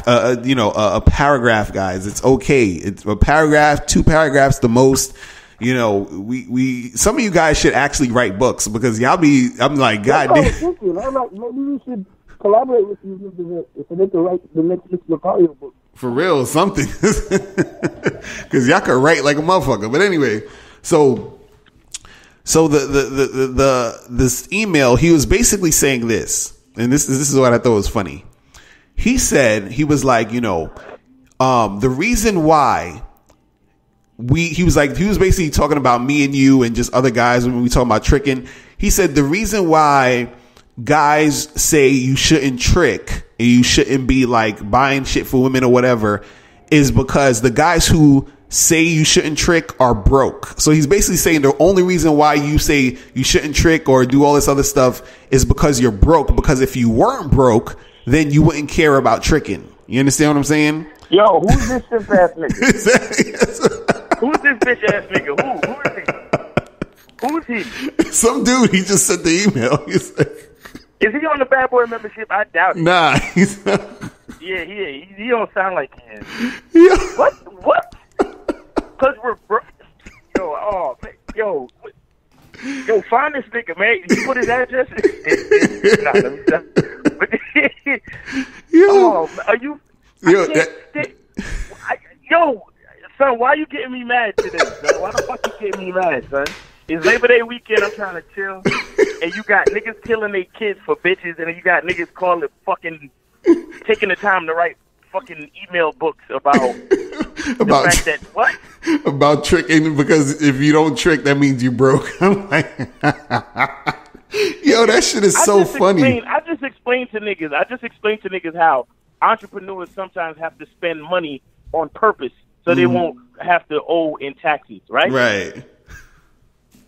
A paragraph, guys. It's okay. It's a paragraph, 2 paragraphs the most. You know, we some of you guys should actually write books because I'm like, God damn. I'm like, maybe we should collaborate with you to make the next Mr. Locario book. For real, something. Because y'all could write like a motherfucker. But anyway, so this email, he was basically saying this, and this is what I thought was funny. He said, he was like, you know, the reason why he was basically talking about me and you and just other guys when we talking about tricking. He said the reason why guys say you shouldn't trick and you shouldn't be like buying shit for women or whatever is because the guys who say you shouldn't trick are broke. So he's basically saying the only reason why you say you shouldn't trick or do all this other stuff is because you're broke. Because if you weren't broke, then you wouldn't care about tricking. You understand what I'm saying? Yo, who's this simp ass nigga? Who's this bitch ass nigga? Who is he? Some dude, he just sent the email. He's like, is he on the Bad Boy membership? I doubt it. Nah, he's not. Yeah, he don't sound like he is. Yeah. What? Because we're yo, find this nigga, man. You put his address in? Nah, let me stop. Yo. Are you? Yo, son, why you getting me mad today, son? Why the fuck you getting me mad, son? It's Labor Day weekend. I'm trying to chill, and you got niggas killing their kids for bitches, and then you got niggas calling fucking taking the time to write fucking email books about the fact that what? About tricking, because if you don't trick, that means you broke. I'm like, yo, that shit is so funny. I just explained to niggas how entrepreneurs sometimes have to spend money on purpose so they won't have to owe in taxes, right? Right.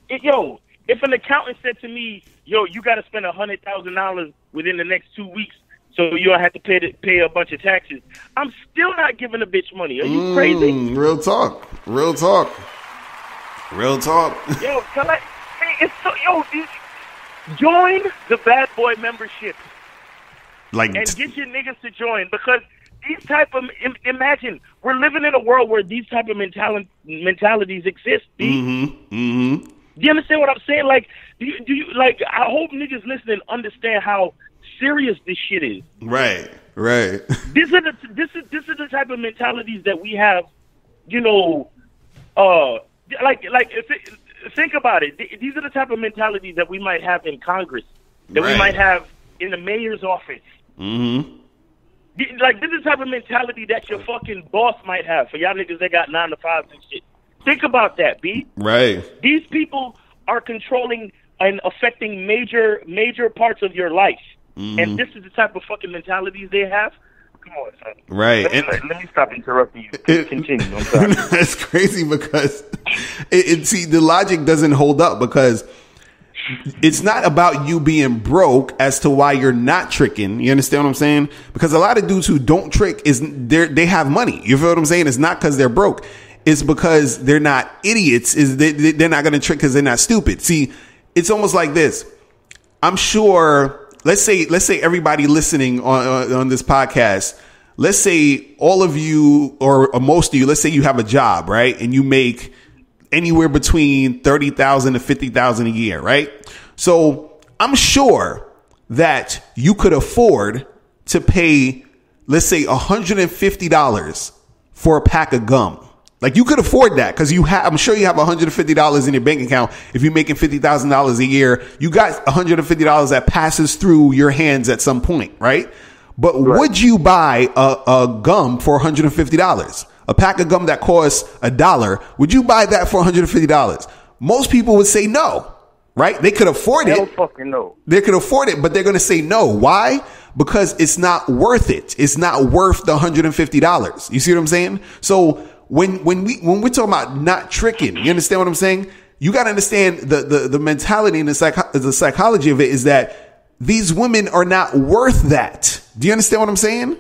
If an accountant said to me, yo, you got to spend $100,000 within the next 2 weeks so you don't have to pay a bunch of taxes, I'm still not giving a bitch money. Are you crazy? Real talk. Join the Bad Boy membership. And get your niggas to join, because these type of imagine we're living in a world where these type of mentalities exist. Do you understand what I'm saying? Like, do you like? I hope niggas listening understand how serious this shit is. Right. This is the type of mentalities that we have. Think about it. These are the type of mentalities that we might have in Congress, that we might have in the mayor's office. Mm-hmm. Like, this is the type of mentality that your fucking boss might have for y'all niggas that got 9 to 5s and shit. Think about that, B. Right. These people are controlling and affecting major parts of your life. Mm-hmm. And this is the type of fucking mentalities they have. Come on, son. Right. Let me stop interrupting you. Continue. I'm sorry. That's crazy, because see, the logic doesn't hold up, because it's not about you being broke as to why you're not tricking. You understand what I'm saying? Because a lot of dudes who don't trick they have money. You feel what I'm saying? It's not because they're broke. It's because they're not idiots. They're not going to trick because they're not stupid. See, it's almost like this. I'm sure. Let's say everybody listening on this podcast, let's say all of you or most of you, let's say you have a job, right? And you make anywhere between $30,000 to $50,000 a year, right? So I'm sure that you could afford to pay, let's say, $150 for a pack of gum. Like, you could afford that because I'm sure you have $150 in your bank account. If you're making $50,000 a year, you got $150 that passes through your hands at some point, right? But would you buy a gum for $150? A pack of gum that costs $1, would you buy that for $150? Most people would say no, right? They could afford it. Hell fucking no. They could afford it, but they're going to say no. Why? Because it's not worth it. It's not worth the $150. You see what I'm saying? So when we're talking about not tricking, you understand what I'm saying? You got to understand the mentality and the psychology of it is that these women are not worth that. Do you understand what I'm saying?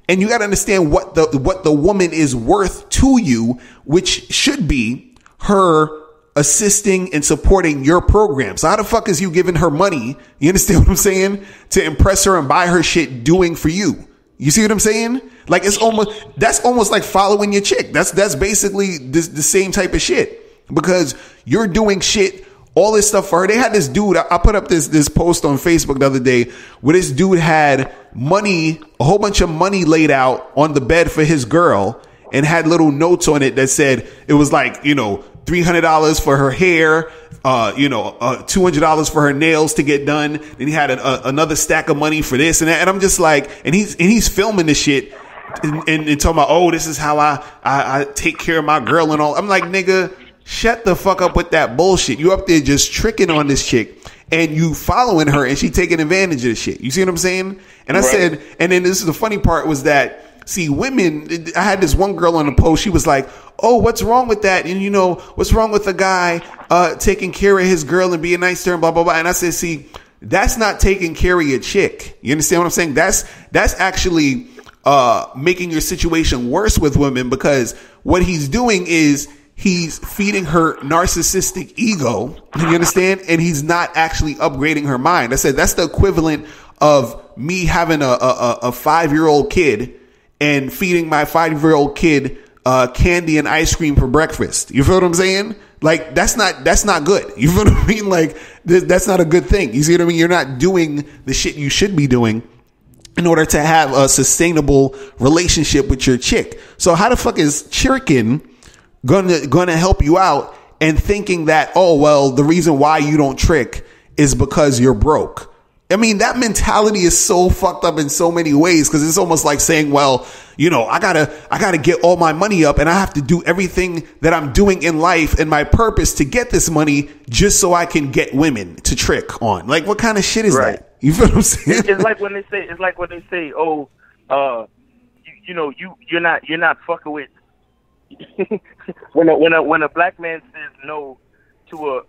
And you got to understand what the woman is worth to you, which should be her assisting and supporting your program. So how the fuck is you giving her money? You understand what I'm saying? To impress her and buy her shit doing for you. You see what I'm saying? Like that's almost like following your chick. That's basically the same type of shit, because you're doing shit, all this stuff for her. They had this dude, I put up this post on Facebook the other day where this dude had money, a whole bunch of money laid out on the bed for his girl, and had little notes on it that said, it was like, $300 for her hair, $200 for her nails to get done. Then he had another stack of money for this and that. And I'm just like, and he's filming this shit and talking about, oh, this is how I take care of my girl and all. I'm like, nigga, shut the fuck up with that bullshit. You up there just tricking on this chick and you following her and she taking advantage of the shit. You see what I'm saying? And I said, and then this is the funny part was that, see, women, I had this one girl on the post. She was like, oh, what's wrong with that? And what's wrong with the guy taking care of his girl and being nice to her and blah, blah, blah. And I said, see, that's not taking care of your chick. You understand what I'm saying? That's actually making your situation worse with women, because what he's doing is he's feeding her narcissistic ego. You understand? And he's not actually upgrading her mind. I said, that's the equivalent of me having a 5-year-old kid and feeding my 5-year-old kid candy and ice cream for breakfast. You feel what I'm saying? Like, that's not good. You feel what I mean? Like, that's not a good thing. You see what I mean? You're not doing the shit you should be doing in order to have a sustainable relationship with your chick. So how the fuck is tricking gonna help you out, and thinking that, oh, well, the reason why you don't trick is because you're broke? I mean, that mentality is so fucked up in so many ways, because it's almost like saying, well, I gotta get all my money up and I have to do everything that I'm doing in life and my purpose to get this money just so I can get women to trick on. Like, what kind of shit is that? You feel what I'm saying? It's like when they say, oh, you're not fucking with when a black man says no to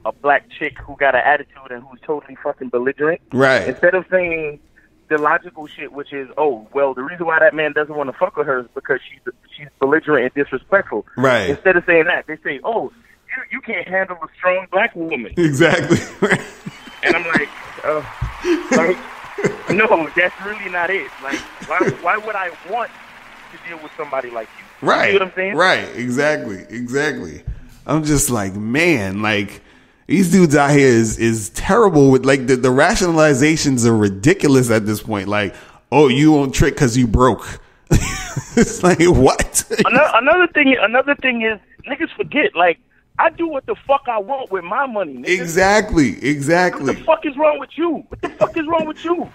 a black chick who got an attitude and who's totally fucking belligerent. Right. Instead of saying the logical shit, which is, oh, well, the reason why that man doesn't want to fuck with her is because she's belligerent and disrespectful. Right. Instead of saying that, they say, oh, you can't handle a strong black woman. Exactly. And I'm like, no, that's really not it. Like, why would I want to deal with somebody like you? Right. You see what I'm saying? Right. Exactly. I'm just like, man, like, these dudes out here is terrible with, like, the rationalizations are ridiculous at this point. Like, oh, you won't trick because you broke. It's like, what? Another thing is niggas forget, like, I do what the fuck I want with my money, nigga. Exactly. What the fuck is wrong with you?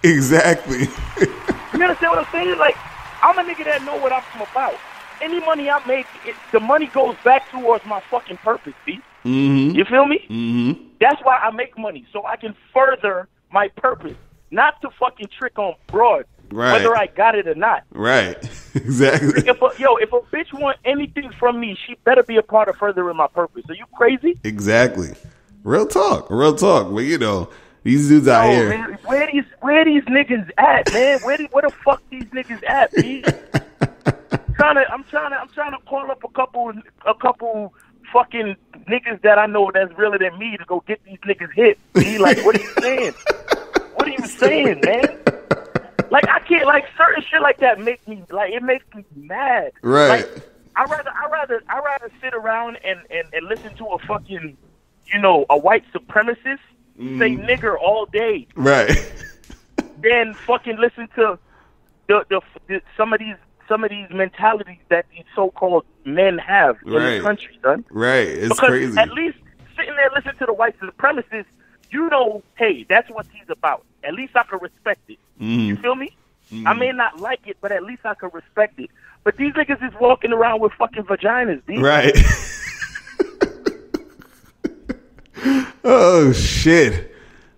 Exactly. You understand what I'm saying? Like, I'm a nigga that know what I'm about. Any money I make, the money goes back towards my fucking purpose, see? Mm-hmm. You feel me? Mm-hmm. That's why I make money, so I can further my purpose, not to fucking trick on broad, whether I got it or not. Right. Exactly. If a bitch want anything from me, she better be a part of furthering my purpose. Are you crazy? Exactly. Real talk. Well, these dudes out here. Man, where these niggas at, man? Where the fuck these niggas at, B? I'm trying to call up a couple fucking niggas that I know that's realer than me to go get these niggas hit. Be like, what are you saying? What are you saying, man? Like, I can't, like, certain shit like that makes me mad. Right. Like, I rather sit around and listen to a fucking, a white supremacist say nigger all day. Right. Than fucking listen to the some of these mentalities that these so-called men have in the country, son. Right. It's because crazy. At least sitting there listening to the white supremacists, hey, that's what he's about. At least I can respect it. You feel me? I may not like it, but at least I can respect it. But these niggas is walking around with fucking vaginas, B. Right. Oh, shit.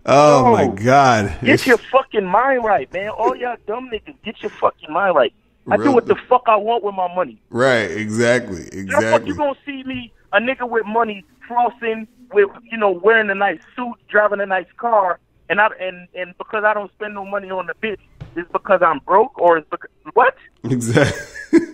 Oh, my God. Get your fucking mind right, man. All y'all dumb niggas, get your fucking mind right. I do what the fuck I want with my money. Right, exactly. How the fuck you gonna see me, a nigga with money, flossing, with, wearing a nice suit, driving a nice car, and because I don't spend no money on the bitch, it's because I'm broke, or it's because, what? Exactly.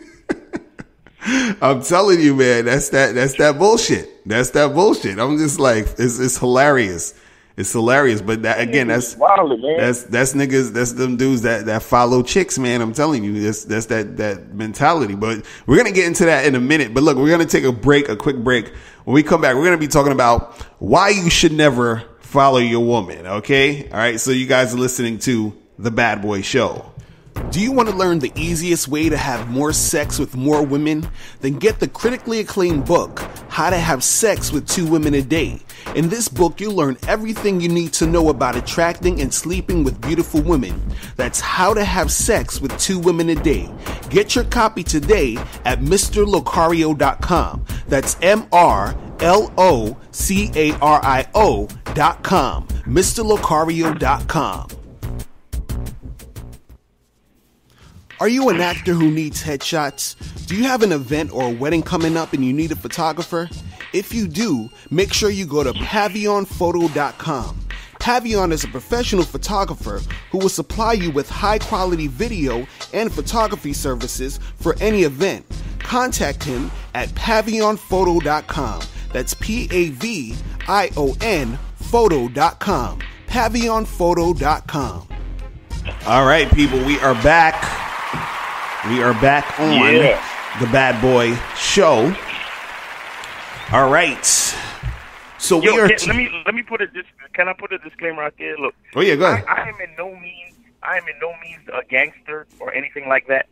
I'm telling you, man, that's that bullshit. That's that bullshit. I'm just like, it's hilarious. It's hilarious, but that again, that's niggas, that's them dudes that follow chicks, man. I'm telling you, that's that mentality. But we're gonna get into that in a minute. But look, we're gonna take a quick break. When we come back, we're gonna be talking about why you should never follow your woman. Okay, all right. So you guys are listening to The Bad Boy Show. Do you want to learn the easiest way to have more sex with more women? Then get the critically acclaimed book, How to Have Sex with 2 Women a Day. In this book, you'll learn everything you need to know about attracting and sleeping with beautiful women. That's How to Have Sex with 2 Women a Day. Get your copy today at MrLocario.com. That's MrLocario.com. MrLocario.com. Are you an actor who needs headshots? Do you have an event or a wedding coming up and you need a photographer? If you do, make sure you go to PavionPhoto.com. Pavion is a professional photographer who will supply you with high-quality video and photography services for any event. Contact him at PavionPhoto.com. That's PAVION Photo.com. PavionPhoto.com. All right, people, we are back. We are back on The Bad Boy Show. All right. So we are. Let me put it. Can I put a disclaimer out there? Look. Oh yeah, go ahead. I am in no means a gangster or anything like that.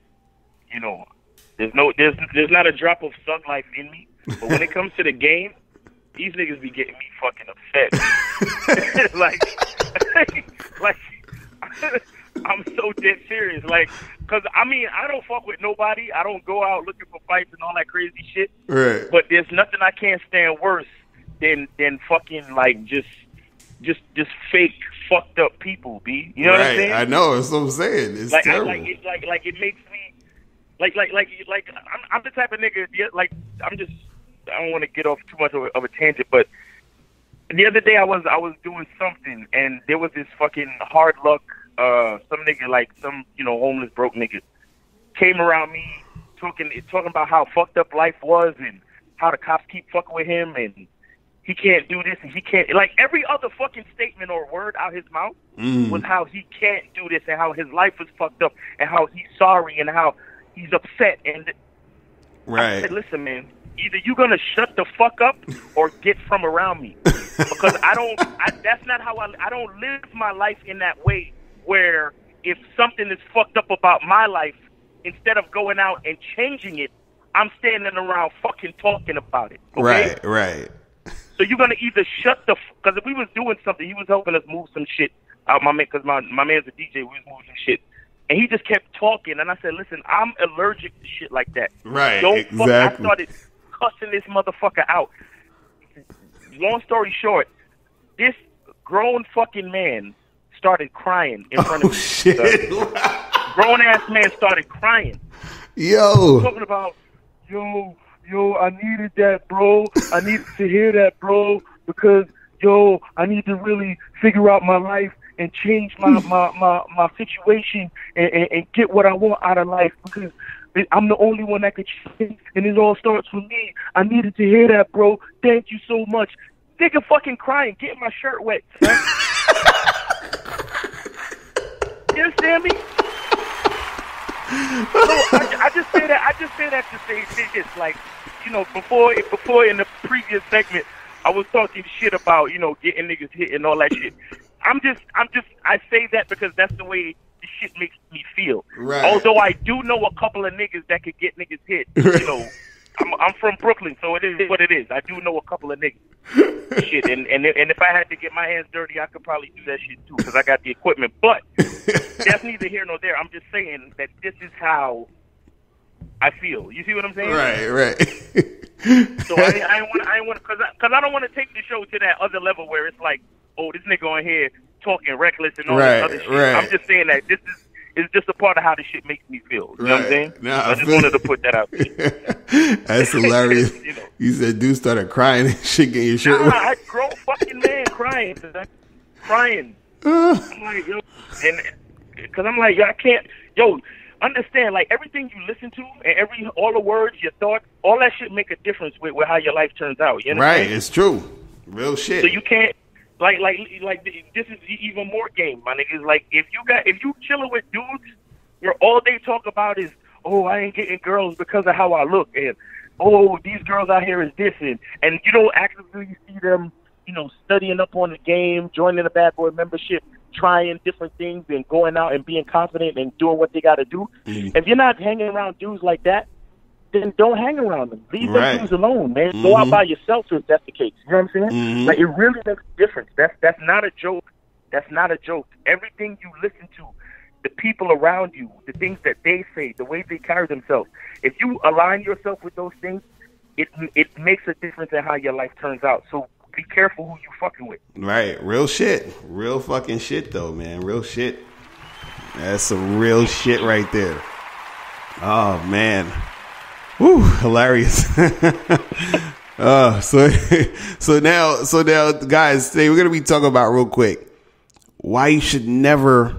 There's not a drop of thug life in me. But when it comes to the game, these niggas be getting me fucking upset. like. I'm so dead serious, cause I don't fuck with nobody. I don't go out looking for fights and all that crazy shit. Right. But there's nothing I can't stand worse than fucking just fake fucked up people, B. You know what I'm saying? I know. That's what I'm saying. It's terrible. It makes me like I'm the type of nigga. I don't want to get off too much of a tangent, but the other day I was doing something and there was this fucking hard luck. Some nigga, some homeless broke nigga, came around me talking about how fucked up life was and how the cops keep fucking with him and he can't do this and he can't, every other fucking statement or word out his mouth was how he can't do this and how his life is fucked up and how he's sorry and how he's upset. And I said, listen, man, either you're gonna shut the fuck up or get from around me, because that's not how I don't live my life in that way. Where if something is fucked up about my life, instead of going out and changing it, I'm standing around fucking talking about it. Okay? Right. So you're gonna either shut because if we was doing something, he was helping us move some shit out, my man, because my man's a DJ. We was moving some shit, and he just kept talking. And I said, listen, I'm allergic to shit like that. Right. Exactly. I started cussing this motherfucker out. Long story short, this grown fucking man started crying in front of me. Shit. Grown ass man started crying. Yo. Talking about, yo, I needed that, bro. I needed to hear that, bro, because, I need to really figure out my life and change my situation and get what I want out of life, because I'm the only one that could change, and it all starts with me. I needed to hear that, bro. Thank you so much. Nigga fucking crying, getting my shirt wet, son. You understand me? So I just say that to say this. Before in the previous segment, I was talking shit about getting niggas hit and all that shit. I say that because that's the way the shit makes me feel. Right. Although I do know a couple of niggas that could get niggas hit. I'm from Brooklyn, so it is what it is. I do know a couple of niggas. Shit, and if I had to get my hands dirty, I could probably do that shit too because I got the equipment. But that's neither here nor there. I'm just saying that this is how I feel. You see what I'm saying? Right. So I want because I don't want to take the show to that other level where it's like, oh, this nigga on here talking reckless and all this other shit. Right. I'm just saying that this is just a part of how this shit makes me feel. You know what I'm saying? Nah, I just wanted to put that out there. That's hilarious. You said dude started crying and shit getting your shirt wet. I grown fucking man crying. Crying. I'm like, yo, and because I'm like, yo, I can't, understand, like, everything you listen to and all the words, your thoughts, all that shit make a difference with how your life turns out. You know right, it's true. Real shit. So you can't, like this is even more game, my niggas. Like, if you chilling with dudes where all they talk about is, oh, I ain't getting girls because of how I look, and oh, these girls out here is this, and you don't actively see them, studying up on the game, joining the Bad Boy membership, trying different things and going out and being confident and doing what they got to do. Mm-hmm. If you're not hanging around dudes like that, then don't hang around them. Leave them dudes alone, man. Mm-hmm. Go out by yourself if that's the case. You know what I'm saying? Mm-hmm. Like, it really makes a difference. That's not a joke. That's not a joke. Everything you listen to, the people around you, the things that they say, the way they carry themselves, if you align yourself with those things, it makes a difference in how your life turns out. So be careful who you fucking with. Right. Real shit. Real fucking shit, though, man. Real shit. That's some real shit right there. Oh, man. Woo, hilarious. So now, guys, today we're going to be talking about real quick why you should never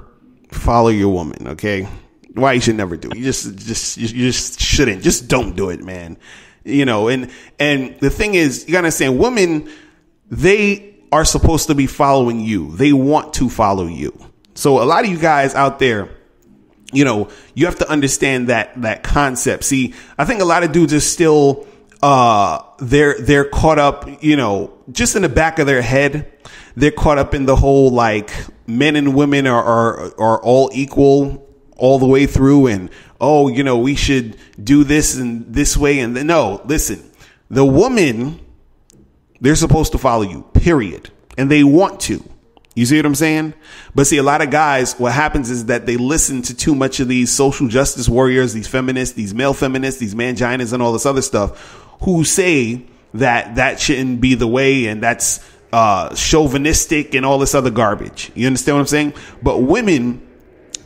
follow your woman, okay? Why you should never do it. You just shouldn't. Just don't do it, man. And the thing is, you got to understand, women, they are supposed to be following you. They want to follow you. So a lot of you guys out there, you have to understand that concept. See, I think a lot of dudes are still, they're caught up, just in the back of their head. They're caught up in the whole, like, men and women are all equal all the way through. And, we should do this and this way. And then, no, listen, the woman, they're supposed to follow you, period. And they want to. You see what I'm saying? But see, a lot of guys, what happens is that they listen to too much of these social justice warriors, these feminists, these male feminists, these manginas and all this other stuff, who say that shouldn't be the way and that's chauvinistic and all this other garbage. You understand what I'm saying? But women,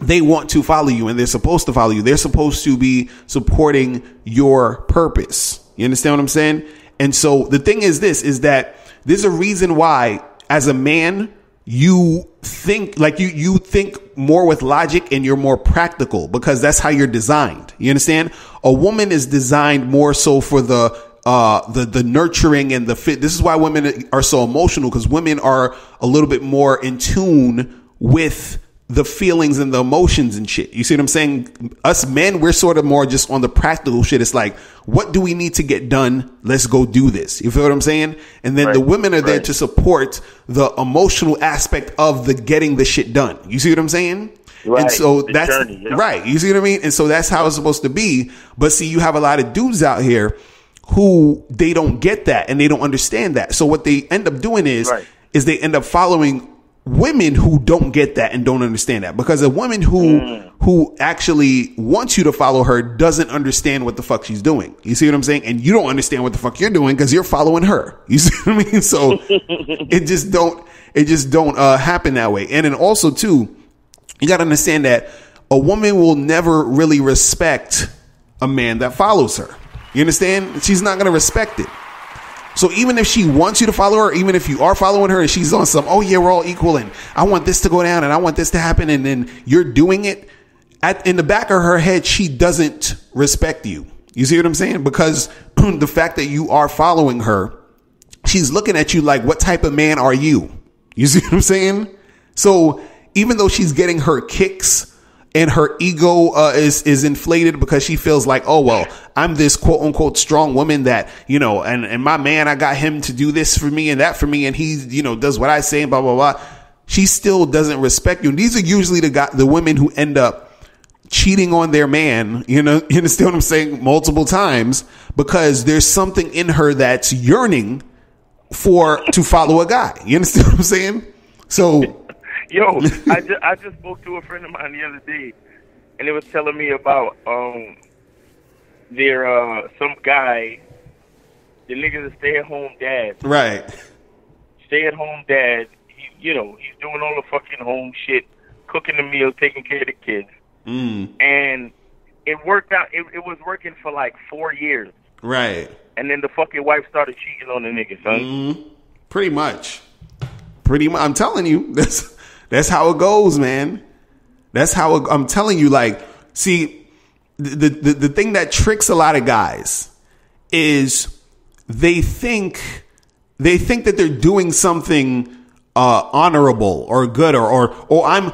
they want to follow you and they're supposed to follow you. They're supposed to be supporting your purpose. You understand what I'm saying? And so the thing is that there's a reason why, as a man, you think like you think more with logic and you're more practical because that's how you're designed. You understand? A woman is designed more so for the nurturing and the fit. This is why women are so emotional, because women are a little bit more in tune with the feelings and the emotions and shit. You see what I'm saying? Us men, we're sort of more just on the practical shit. It's like, what do we need to get done? Let's go do this. You feel what I'm saying? And then the women are there to support the emotional aspect of the getting the shit done. You see what I'm saying? Right. And so that's journey, right. You see what I mean? And so that's how it's supposed to be. But see, you have a lot of dudes out here who they don't get that and they don't understand that. So what they end up doing is they end up following women who don't get that and don't understand that, because a woman who actually wants you to follow her doesn't understand what the fuck she's doing. You see what I'm saying? And you don't understand what the fuck you're doing because you're following her. You see what I mean? So it just don't happen that way. And then also too, you got to understand that a woman will never really respect a man that follows her. You understand? She's not going to respect it. So even if she wants you to follow her, even if you are following her and she's on some, oh yeah, we're all equal and I want this to go down and I want this to happen, and then you're doing it, in the back of her head, she doesn't respect you. You see what I'm saying? Because the fact that you are following her, she's looking at you like, what type of man are you? You see what I'm saying? So even though she's getting her kicks and her ego is inflated because she feels like, oh, well, I'm this quote unquote strong woman that, and my man, I got him to do this for me and that for me. And he, does what I say and blah, blah, blah. She still doesn't respect you. And these are usually the women who end up cheating on their man, you understand what I'm saying, multiple times, because there's something in her that's yearning to follow a guy. You understand what I'm saying? So, yo, I just spoke to a friend of mine the other day, and it was telling me about some guy, the nigga's a stay-at-home dad. Right. Stay-at-home dad. He's doing all the fucking home shit, cooking the meals, taking care of the kids. And it worked out. It was working for like 4 years. Right. And then the fucking wife started cheating on the nigga, son. Pretty much. I'm telling you, that's how it goes, man. That's how I'm telling you. Like, see, the thing that tricks a lot of guys is they think that they're doing something honorable or good or I'm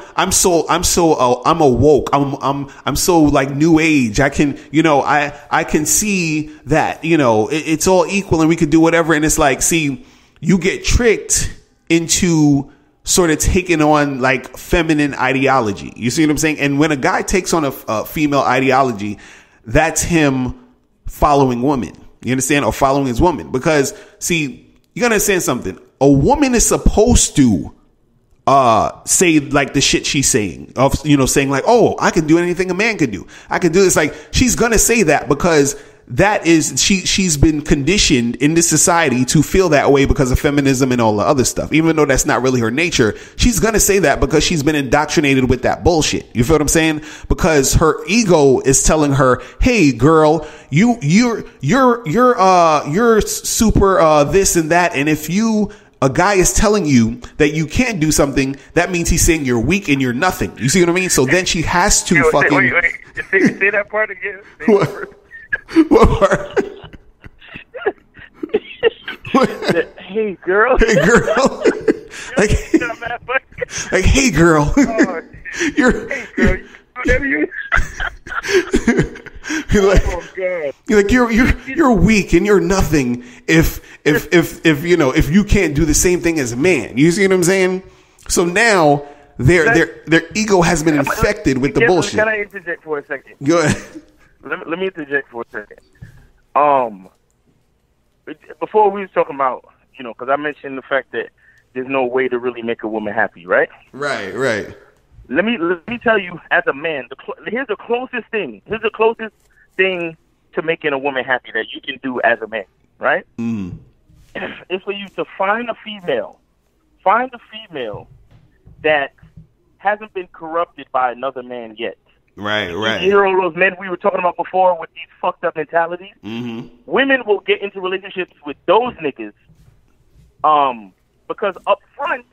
awoke. I'm so like new age. I can, I can see that, it's all equal and we could do whatever. And it's like, see, you get tricked into sort of taking on like feminine ideology. You see what I'm saying? And when a guy takes on a female ideology, that's him following women. You understand? Or following his woman. Because see, you gotta understand something. A woman is supposed to say like the shit she's saying, of saying like, oh, I can do anything a man could do. I can do this. Like, she's gonna say that because that is she's been conditioned in this society to feel that way because of feminism and all the other stuff. Even though that's not really her nature, she's gonna say that because she's been indoctrinated with that bullshit. You feel what I'm saying? Because her ego is telling her, "Hey, girl, you're super this and that, and if a guy is telling you that you can't do something, that means he's saying you're weak and you're nothing." You see what I mean? So then she has to fucking wait. Say that part again. What part? Hey, girl. Hey, girl. like, hey, girl. You're. Hey, girl. Whatever you. You're weak and you're nothing if you can't do the same thing as a man. You see what I'm saying? So now their ego has been infected with the bullshit. Can I interject for a second? Go ahead. Let me interject for a second. Before we was talking about, because I mentioned the fact that there's no way to really make a woman happy, right? Right. Let me tell you, as a man, here's the closest thing. Here's the closest thing to making a woman happy that you can do as a man, right? It's for you to find a female that hasn't been corrupted by another man yet. Right. You hear all those men we were talking about before with these fucked up mentalities? Women will get into relationships with those niggas because up front,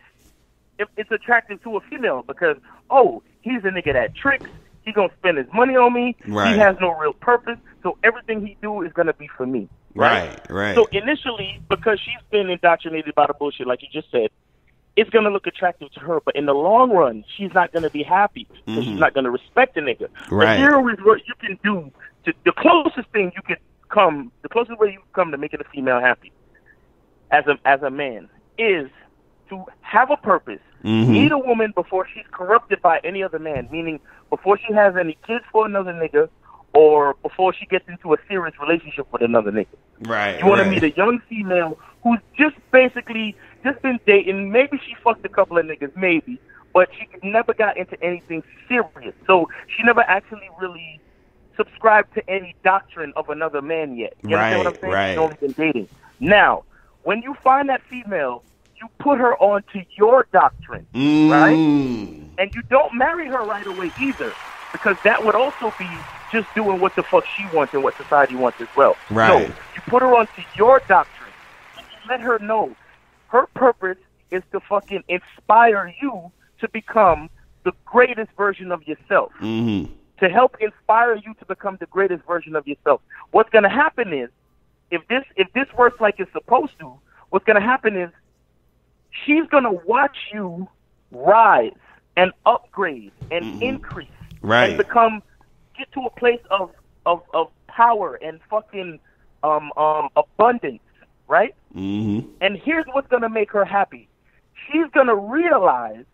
it's attractive to a female because, oh, he's a nigga that tricks. He gonna spend his money on me. Right. He has no real purpose, so everything he do is gonna be for me. Right. So initially, because she's been indoctrinated by the bullshit, like you just said, it's going to look attractive to her, but in the long run, she's not going to be happy because she's not going to respect the nigga. Right. But here is what you can do. The closest way you come to making a female happy as a man is to have a purpose. Meet a woman before she's corrupted by any other man, meaning before she has any kids for another nigga or before she gets into a serious relationship with another nigga. Right. You want to meet a young female who's just been dating. Maybe she fucked a couple of niggas, maybe, but she never got into anything serious. So she never actually really subscribed to any doctrine of another man yet. You understand what I'm saying? She's only been dating. Now, when you find that female, you put her onto your doctrine, right? And you don't marry her right away either, because that would also be just doing what the fuck she wants and what society wants as well. Right. So you put her onto your doctrine, and you let her know her purpose is to fucking inspire you to become the greatest version of yourself. To help inspire you to become the greatest version of yourself. What's going to happen is, if this works like it's supposed to, what's going to happen is she's going to watch you rise and upgrade and increase and get to a place of power and fucking abundance, right? And here's what's going to make her happy. She's going to realize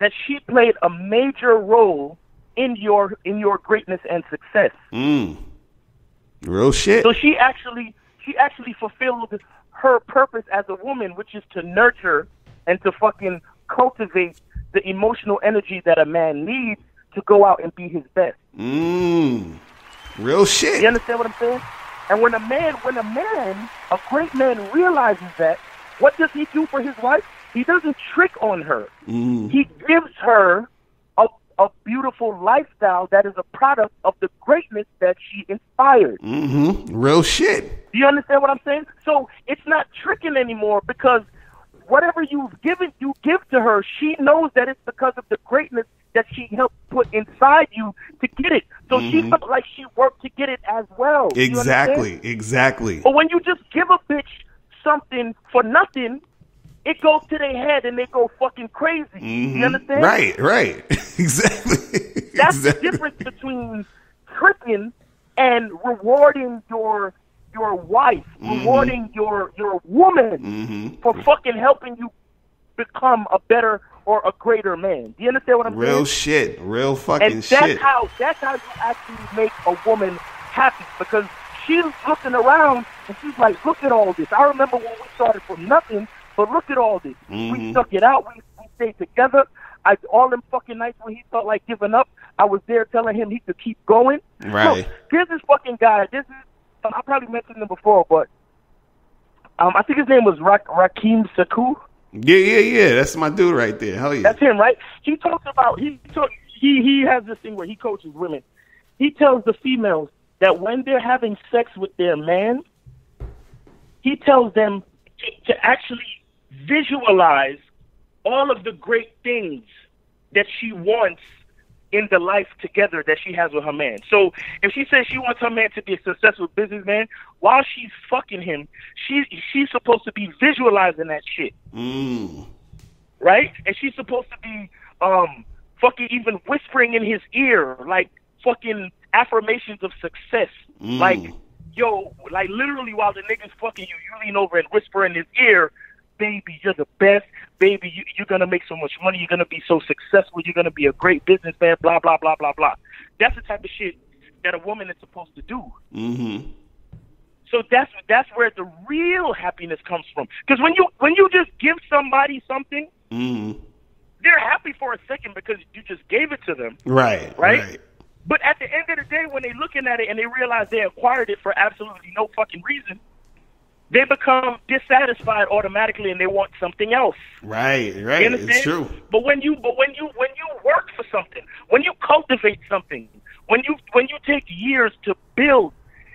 that she played a major role in your greatness and success. Real shit. So she actually fulfilled her purpose as a woman, which is to nurture and to fucking cultivate the emotional energy that a man needs to go out and be his best. Real shit. You understand what I'm saying? And when a great man realizes that, what does he do for his wife? He doesn't trick on her. He gives her a beautiful lifestyle that is a product of the greatness that she inspired. Real shit. Do you understand what I'm saying? So it's not tricking anymore, because whatever you give to her, she knows that it's because of the greatness that she helped put inside you to get it. So she felt like she worked to get it as well. Exactly. But when you just give a bitch something for nothing, it goes to their head and they go fucking crazy. You understand? Right. Exactly. That's the difference between tricking and rewarding your wife, rewarding your woman for fucking helping you become a better or a greater man. Do you understand what I'm saying? Real shit. Real fucking and shit. That's how you actually make a woman happy, because she's looking around and she's like, look at all this. I remember when we started from nothing, but look at all this. We stuck it out. We stayed together. All them fucking nights when he felt like giving up, I was there telling him he could keep going. Right. Look, here's this fucking guy. I probably mentioned him before, but I think his name was Rakim Saku. Yeah. That's my dude right there. Hell yeah. That's him, right? He talks about he has this thing where he coaches women. He tells the females that when they're having sex with their man, he tells them to actually visualize all of the great things that she wants in the life together that she has with her man. So if she says she wants her man to be a successful businessman, while she's fucking him, she's supposed to be visualizing that shit. Right? And she's supposed to be fucking even whispering in his ear, like fucking affirmations of success. Like, yo, like literally while the nigga's fucking you lean over and whisper in his ear, baby, you're the best. Baby, you're going to make so much money. You're going to be so successful. You're going to be a great businessman, blah, blah, blah, blah, blah. That's the type of shit that a woman is supposed to do. So that's where the real happiness comes from. Because when you just give somebody something, they're happy for a second because you just gave it to them. Right. But at the end of the day, when they're looking at it and they realize they acquired it for absolutely no fucking reason, they become dissatisfied automatically and they want something else. Right. It's true. But when you work for something, when you cultivate something, when you take years to build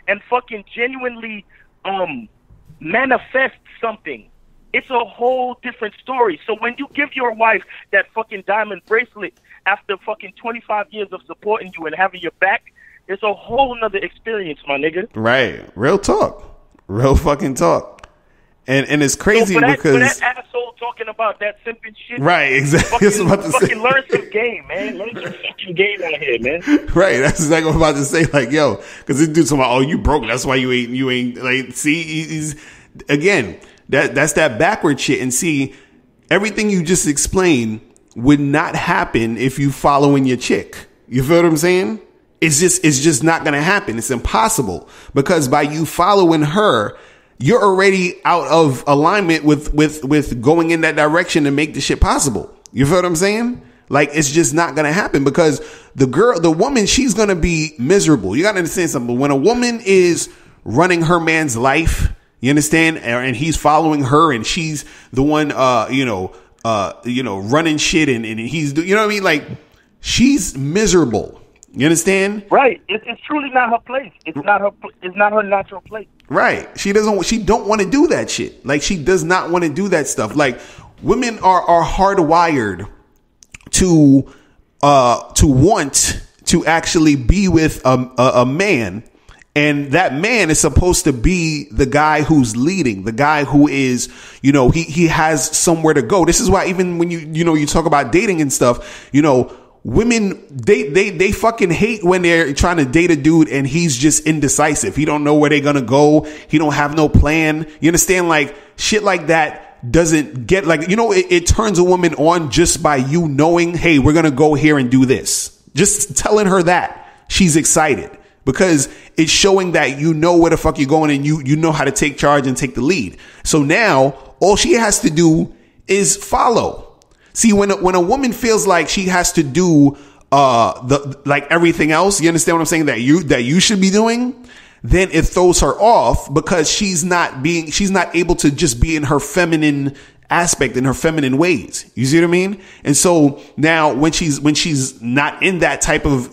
and fucking genuinely manifest something, it's a whole different story. So when you give your wife that fucking diamond bracelet after fucking 25 years of supporting you and having your back, it's a whole nother experience, my nigga. Right. Real talk. Real fucking talk. And it's crazy because for that asshole talking about that simping shit. Right, exactly. Fucking learn some game, man. Learn some fucking game out here, man. Right, that's exactly what I'm about to say. Like, yo, because this dude's talking about, oh, you broke. That's why you ain't like. See, he's again. That's that backward shit. And see, everything you just explained would not happen if you following your chick. You feel what I'm saying? It's just not going to happen. It's impossible, because by you following her, you're already out of alignment with going in that direction to make the shit possible. You feel what I'm saying? Like, it's just not going to happen, because the woman, she's going to be miserable. You got to understand something. When a woman is running her man's life, you understand? And he's following her and she's the one, running shit and he's, you know what I mean? Like, she's miserable. You understand? Right. It's truly not her place. It's not her natural place. Right. She don't want to do that shit. Like, she does not want to do that stuff. Like, women are hardwired to want to actually be with a man. And that man is supposed to be the guy who's leading, the guy who is, he has somewhere to go. This is why even when you talk about dating and stuff, women, they fucking hate when they're trying to date a dude and he's just indecisive. He don't know where they're going to go. He don't have no plan. You understand? Like, shit like that doesn't get, like, it turns a woman on just by you knowing, hey, we're going to go here and do this. Just telling her that she's excited, because it's showing that you know where the fuck you're going and you know how to take charge and take the lead. So now all she has to do is follow. See, when a woman feels like she has to do like everything else, you understand what I'm saying, that you should be doing, then it throws her off, because she's not able to just be in her feminine aspect, in her feminine ways. You see what I mean? And so now when she's not in that type of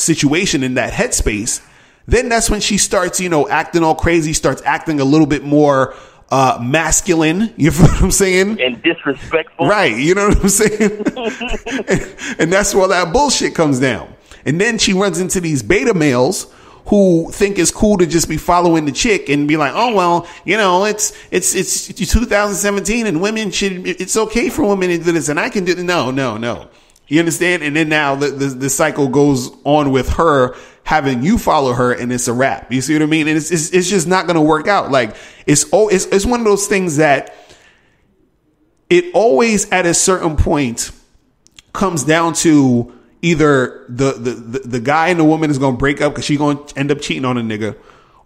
situation, in that headspace, then that's when she starts, acting all crazy, starts acting a little bit more masculine. You feel what I'm saying? And disrespectful. Right. You know what I'm saying? and that's where that bullshit comes down. And then she runs into these beta males who think it's cool to just be following the chick and be like, oh, well, it's 2017 and it's okay for women to do this and I can do it. No. You understand? And then now the cycle goes on with her having you follow her, and it's a wrap. You see what I mean? And it's just not going to work out. Like, it's one of those things that it always at a certain point comes down to either the guy and the woman is going to break up because she's going to end up cheating on a nigga,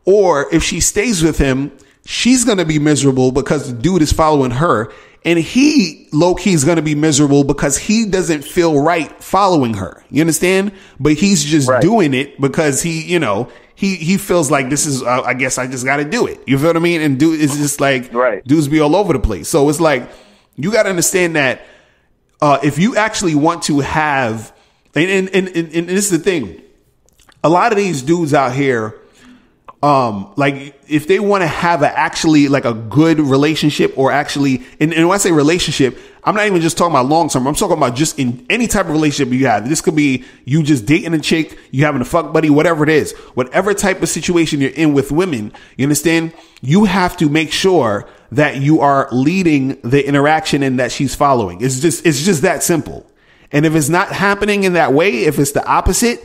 or if she stays with him, she's going to be miserable because the dude is following her, and he low-key is going to be miserable because he doesn't feel right following her. You understand? But he's just doing it because he feels like this is, I guess I just got to do it. You feel what I mean? And it's just like, dudes be all over the place. So it's like, you got to understand that if you actually want to have, and this is the thing, a lot of these dudes out here, like if they want to have a good relationship, or actually, and when I say relationship, I'm not even just talking about long term. I'm talking about just in any type of relationship you have. This could be you just dating a chick, you having a fuck buddy, whatever it is, whatever type of situation you're in with women, you understand? You have to make sure that you are leading the interaction and that she's following. It's just that simple. And if it's not happening in that way, if it's the opposite,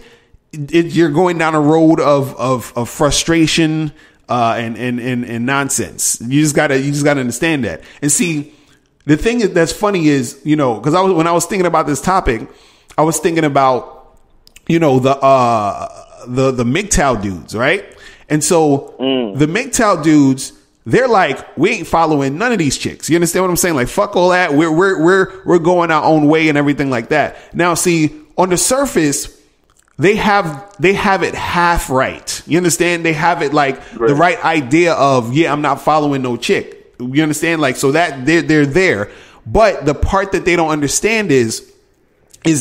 you're going down a road of frustration and nonsense. You just gotta understand that. And see, the thing that's funny is, because when I was thinking about this topic, I was thinking about the MGTOW dudes, right? And so the MGTOW dudes, they're like, we ain't following none of these chicks. You understand what I'm saying? Like, fuck all that. We're going our own way and everything like that. Now, see, on the surface, they have it half right. You understand? They have it like the right idea of, I'm not following no chick. You understand? Like, so that they're there. But the part that they don't understand is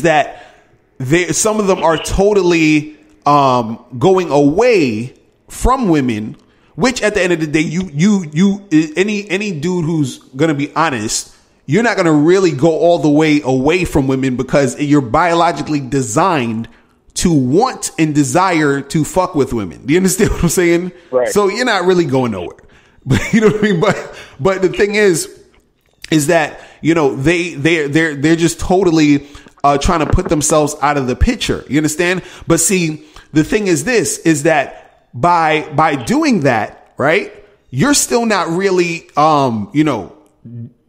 that some of them are totally going away from women, which at the end of the day, any dude who's going to be honest, you're not going to really go all the way away from women because you're biologically designed to want and desire to fuck with women. Do you understand what I'm saying? Right. So you're not really going nowhere. But you know what I mean? But the thing is that, they're just totally trying to put themselves out of the picture. You understand? But see, the thing is that by doing that, right, you're still not really,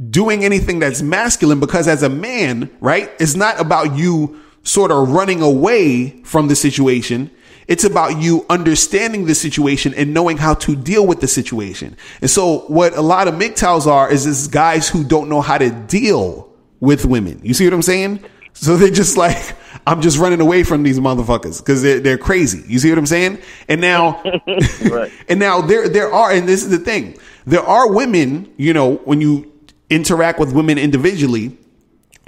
doing anything that's masculine, because as a man, right, it's not about you sort of running away from the situation. It's about you understanding the situation and knowing how to deal with the situation. And so what a lot of MGTOWs is guys who don't know how to deal with women. You see what I'm saying? So they're just like, I'm just running away from these motherfuckers because they're crazy. You see what I'm saying? And now, and now there are, and this is the thing, there are women, when you interact with women individually,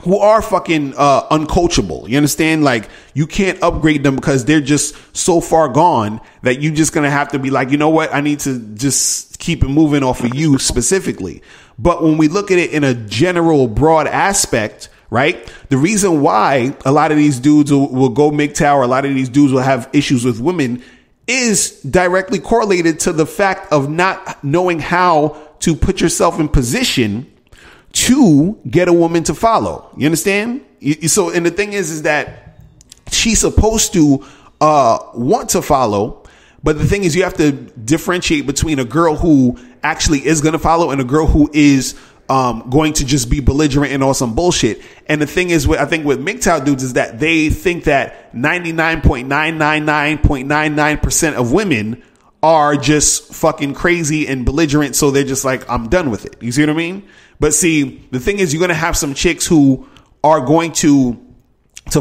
who are fucking uncoachable. You understand? Like, you can't upgrade them because they're just so far gone that you're just gonna have to be like, you know what? I need to just keep it moving off of you specifically. But when we look at it in a general, broad aspect, right? The reason why a lot of these dudes will go MGTOW, or a lot of these dudes will have issues with women, is directly correlated to the fact of not knowing how to put yourself in position to get a woman to follow. You understand? So, and the thing is that she's supposed to want to follow, but the thing is, you have to differentiate between a girl who actually is going to follow and a girl who is going to just be belligerent and all some bullshit. And the thing is, I think with MGTOW dudes is that they think that 99.999.99% of women are just fucking crazy and belligerent. So they're just like, I'm done with it. You see what I mean? But see, the thing is, you're going to have some chicks who are going to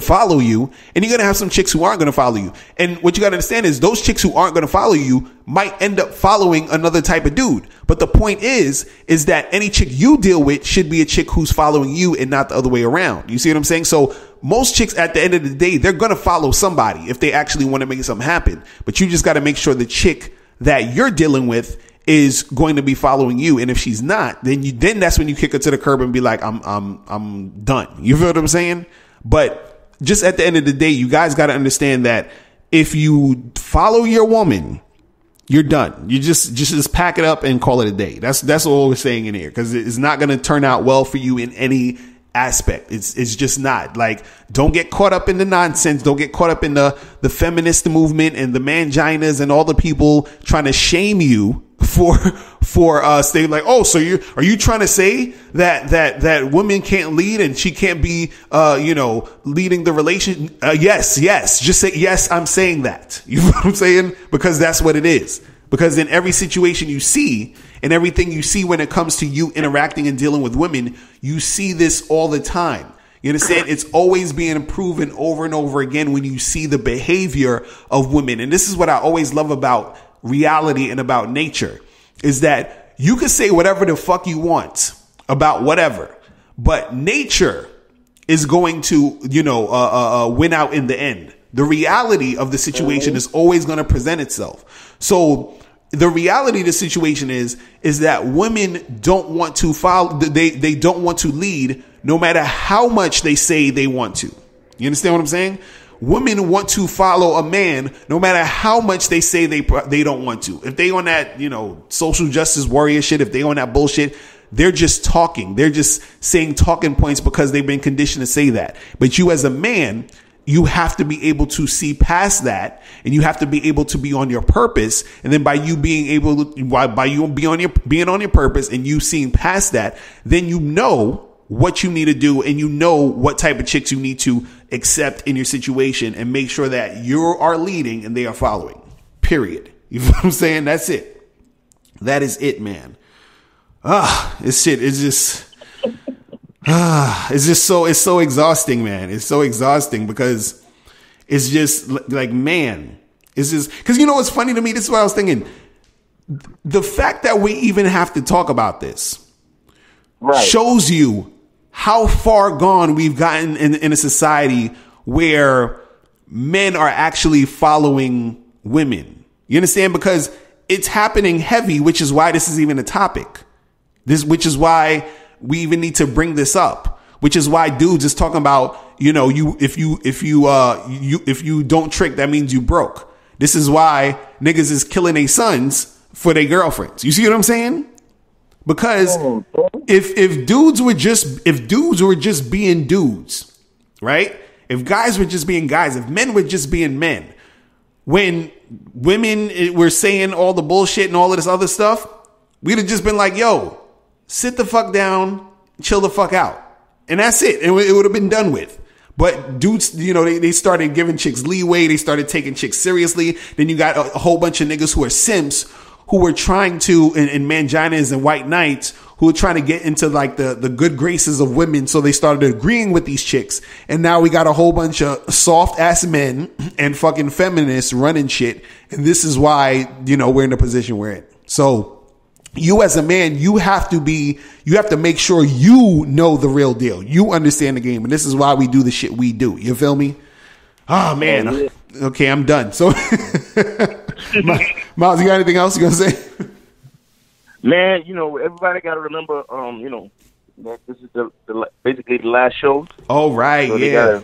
follow you, and you're going to have some chicks who aren't going to follow you. And what you got to understand is those chicks who aren't going to follow you might end up following another type of dude. But the point is that any chick you deal with should be a chick who's following you and not the other way around. You see what I'm saying? So most chicks at the end of the day, they're going to follow somebody if they actually want to make something happen. But you just got to make sure the chick that you're dealing with is going to be following you. And if she's not, then that's when you kick her to the curb and be like, I'm done. You feel what I'm saying? But just at the end of the day, you guys got to understand that if you follow your woman, you're done. You just pack it up and call it a day. That's all we're saying in here, because it's not going to turn out well for you in any aspect. It's just not. Like, don't get caught up in the nonsense. Don't get caught up in the feminist movement and the manginas and all the people trying to shame you for saying like, oh, so are you trying to say that women can't lead and she can't be leading the relation? Yes, just say yes. I'm saying that. You know what I'm saying? Because that's what it is. Because in every situation you see, and everything you see when it comes to you interacting and dealing with women, you see this all the time. You understand? It's always being proven over and over again when you see the behavior of women. And this is what I always love about reality and about nature, is that you can say whatever the fuck you want about whatever, but nature is going to, win out in the end. The reality of the situation is always going to present itself. So the reality of the situation is that women don't want to follow. They don't want to lead, no matter how much they say they want to. You understand what I'm saying? Women want to follow a man no matter how much they say they don't want to. If they on that, social justice warrior shit, if they on that bullshit, they're just talking. They're just saying talking points because they've been conditioned to say that. But you as a man, you have to be able to see past that, and you have to be able to be on your purpose. And then by you being able to, by you being on your purpose and you seeing past that, then you know what you need to do, and you know what type of chicks you need to accept in your situation, and make sure that you are leading and they are following. Period. You know what I'm saying? That's it. That is it, man. This shit is just, it's so exhausting, man. It's so exhausting because it's just like, man, it's just, because what's funny to me? This is what I was thinking. The fact that we even have to talk about this shows you how far gone we've gotten in a society where men are actually following women. You understand? Because it's happening heavy, which is why this is even a topic. Which is why we even need to bring this up. Which is why dudes is talking about, if you don't trick, that means you broke. This is why niggas is killing their sons for their girlfriends. You see what I'm saying? Because if dudes were just being dudes, right? If guys were just being guys, if men were just being men, when women were saying all the bullshit and all of this other stuff, we'd have just been like, yo, sit the fuck down, chill the fuck out. And that's it. And it would have been done with. But dudes, they started giving chicks leeway. They started taking chicks seriously. Then you got a whole bunch of niggas who are simps, who were trying to, and manginas and white knights, who were trying to get into like the good graces of women. So they started agreeing with these chicks. And now we got a whole bunch of soft ass men and fucking feminists running shit. And this is why, we're in the position we're in. So you as a man, you have to make sure you know the real deal. You understand the game. And this is why we do the shit we do. You feel me? Oh man. Okay, I'm done. So Miles, you got anything else you gonna say? Man, everybody got to remember, that this is basically the last show. Oh, right, so yeah.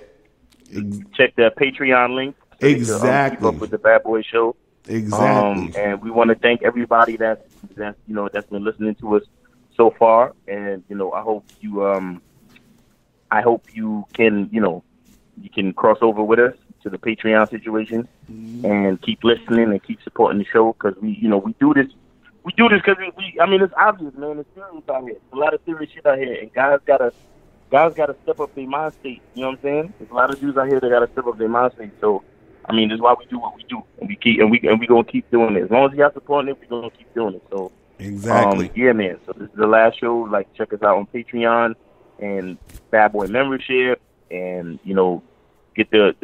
Check the Patreon link. So exactly. Keep up with the Bad Boy Show. Exactly. And we want to thank everybody that's been listening to us so far. And I hope you can you can cross over with us to the Patreon situation and keep listening and keep supporting the show, because we do this we do this because I mean, it's obvious, man. It's serious out here. There's a lot of serious shit out here, and guys gotta step up their mind state. You know what I'm saying? There's a lot of dudes out here that gotta step up their mind state. So, I mean, this is why we do what we do, and we gonna keep doing it. As long as you have support it, we gonna keep doing it. So, exactly. Yeah, man. So this is the last show. Like, check us out on Patreon and Bad Boy membership, and get the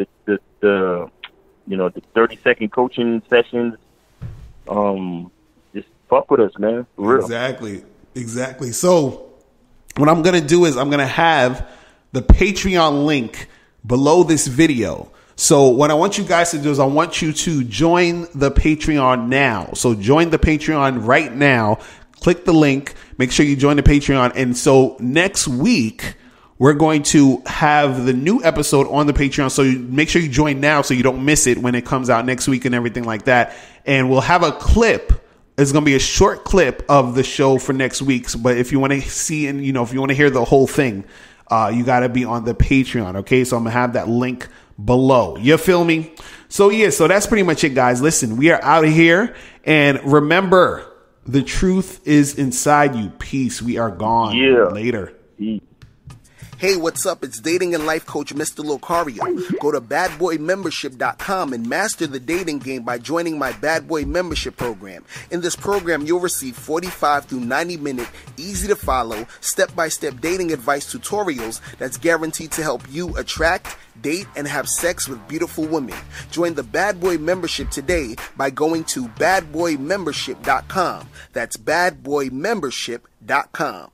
30-second coaching sessions. Just fuck with us, man. For real. Exactly. So what I'm going to do is I'm going to have the Patreon link below this video. So what I want you guys to do is I want you to join the Patreon now. So join the Patreon right now. Click the link. Make sure you join the Patreon. And so next week, we're going to have the new episode on the Patreon. So make sure you join now so you don't miss it when it comes out next week and everything like that. And we'll have a clip. It's going to be a short clip of the show for next week's. But if you want to see and, if you want to hear the whole thing, you got to be on the Patreon. Okay. So I'm going to have that link below. You feel me? So yeah, so that's pretty much it, guys. Listen, we are out of here. And remember, the truth is inside you. Peace. We are gone. Yeah. Later. Hey, what's up? It's dating and life coach Mr. Locario. Go to badboymembership.com and master the dating game by joining my Bad Boy membership program. In this program, you'll receive 45 through 90-minute, easy to follow, step-by-step dating advice tutorials that's guaranteed to help you attract, date, and have sex with beautiful women. Join the Bad Boy membership today by going to badboymembership.com. That's badboymembership.com.